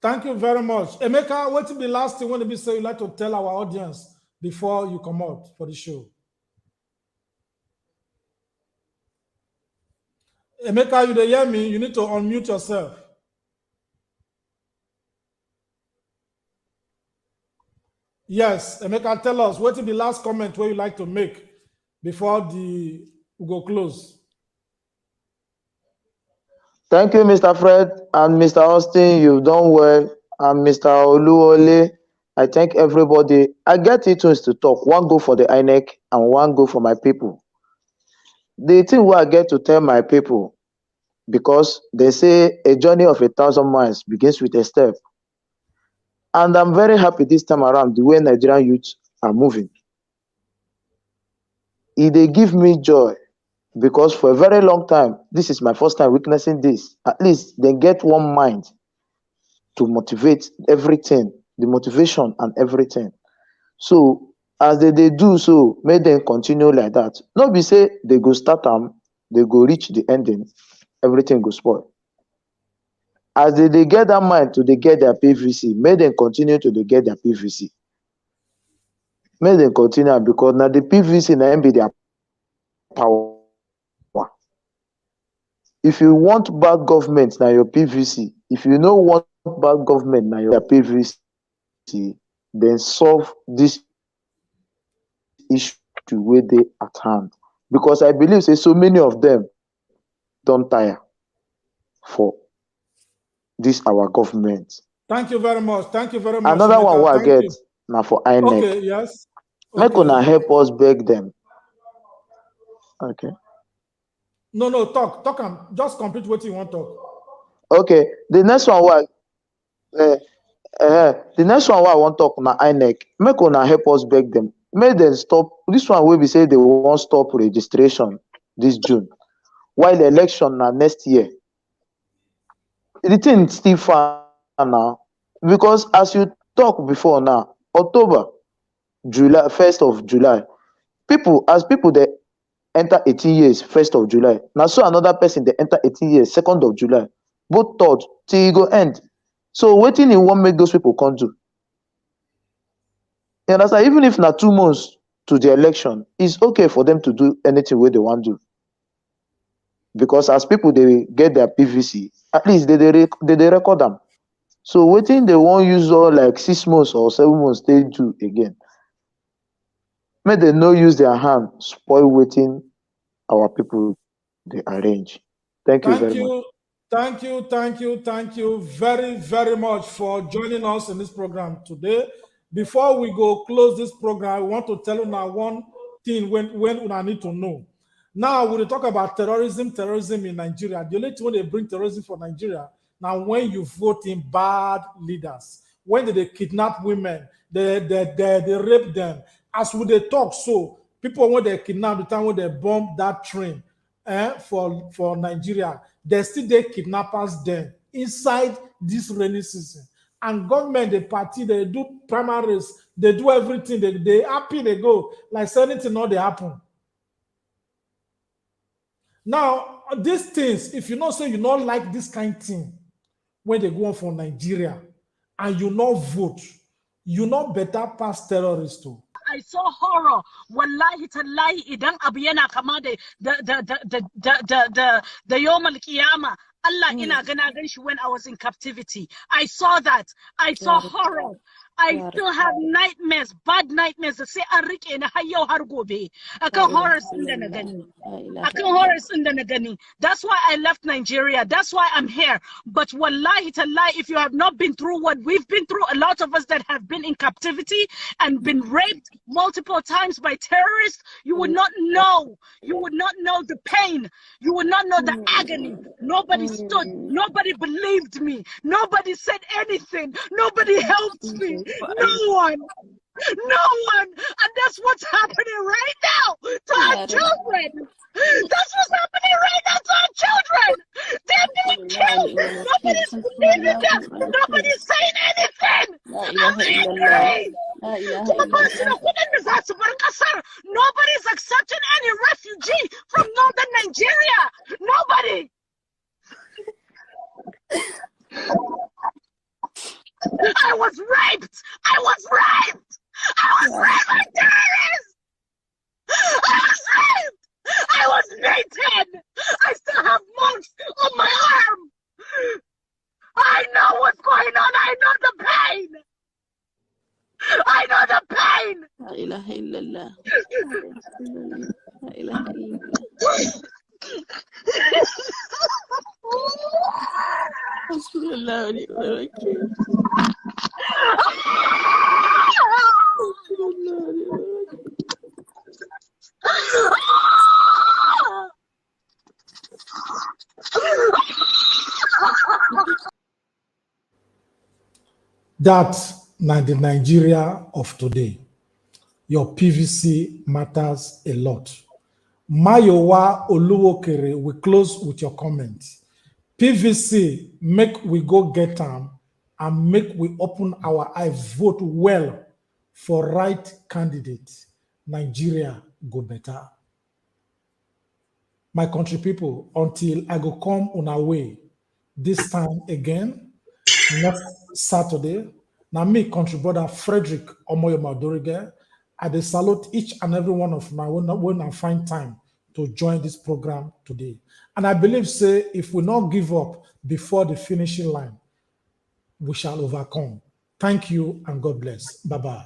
Thank you very much. Emeka, what will be the last thing when you say you'd like to tell our audience before you come out for the show? Emeka, you hear me? You need to unmute yourself. Yes, Emeka, tell us what will be the last comment where you like to make before we go close. Thank you, Mr. Fred and Mr. Austin. You've done well. And Mr. Oluwole, I thank everybody. I get it to talk. 1 go for the INEC and 1 go for my people. The thing where I get to tell my people, because they say a journey of 1,000 miles begins with a step. And I'm very happy this time around the way Nigerian youth are moving. They give me joy, because for a very long time, this is my first time witnessing this. At least they get one mind to motivate everything, the motivation and everything. So as they do so, make them continue like that. No be say they go start them, they go reach the ending, everything go spoil. As they get that mind to they get their PVC, make them continue to they get their PVC. Make them continue because now the PVC na be their power. If you want bad government, now your PVC. If you don't want bad government, now your PVC, then solve this issue where they at hand. Because I believe say so many of them don't tire for this our government. Thank you very much. Thank you very much. Another one what I get you. now for INEC. Okay, yes. Make una help us beg them. Okay. No, talk. Just complete what you want to talk. Okay. The next one what the next one what I want to talk na INEC. Make una help us beg them. Make them stop. This one will be say they won't stop registration this June. While the election na next year. The thing still far now. Because as you talk before now, October, July, 1st of July, people they enter 18 years, 1st of July. Now so another person they enter 18 years, 2nd of July. Both thought till you go end. So waiting in one make those people come do. You understand? Even if not 2 months to the election, it's okay for them to do anything where they want to do. Because as people they get their PVC, at least they record them. So waiting they won't use all like 6 months or 7 months they do again. May they no use their hand spoil waiting our people they arrange. Thank you very much. Thank you very, very much for joining us in this program today. Before we go close this program, I want to tell you now one thing when I need to know. Now, when we talk about terrorism in Nigeria, the only thing when they bring terrorism for Nigeria, now when you vote in bad leaders, when they kidnap women, they rape them. As we they talk, so people when they kidnap, the time when they bomb that train for Nigeria, they still they kidnappers there inside this rainy season. And government, the party, they do primaries, they do everything, they happy, they go, like anything not they happen. Now, these things, if you not say you not like this kind of thing, when they go on for Nigeria, and you not vote, you not better pass terrorists too. I saw horror. Wallahi tallahi idan abu yana kama da Yawm al-Qiyamah. Allah ina gan shi when I was in captivity. I saw that. I saw horror. I still have nightmares, bad nightmares. That say an rike na har yau har gobe. Akan horrors din da na gani. Akan horrors din da na gani. That's why I left Nigeria. That's why I'm here. But wallahi tallahi, if you have not been through what we've been through, a lot of us that have been in captivity and been raped multiple times by terrorists, you would not know. You would not know the pain. You would not know the agony. Nobody stood. Nobody believed me. Nobody said anything. Nobody helped me. No one. And that's what's happening right now to our children. That's what's happening right now to our children. They're being killed. Nobody's believing them. Nobody's saying anything. Nobody's accepting any refugee from northern Nigeria. Nobody. I was raped by terrorists. I was beaten. I still have marks on my arm. I know what's going on. I know the pain. La ilaha illallah. La ilaha illallah. That's not the Nigeria of today. Your PVC matters a lot. Mayowa Oluwokere, we close with your comments. PVC, make we go get them and make we open our eyes, vote well for right candidate, Nigeria go better. My country people, until I go come on our way this time again, next Saturday. Now me, country brother Frederick Omoyoma Dorige, I dey salute each and every one of my when I find time to join this program today. And I believe, say, if we not give up before the finishing line, we shall overcome. Thank you and God bless. Bye-bye.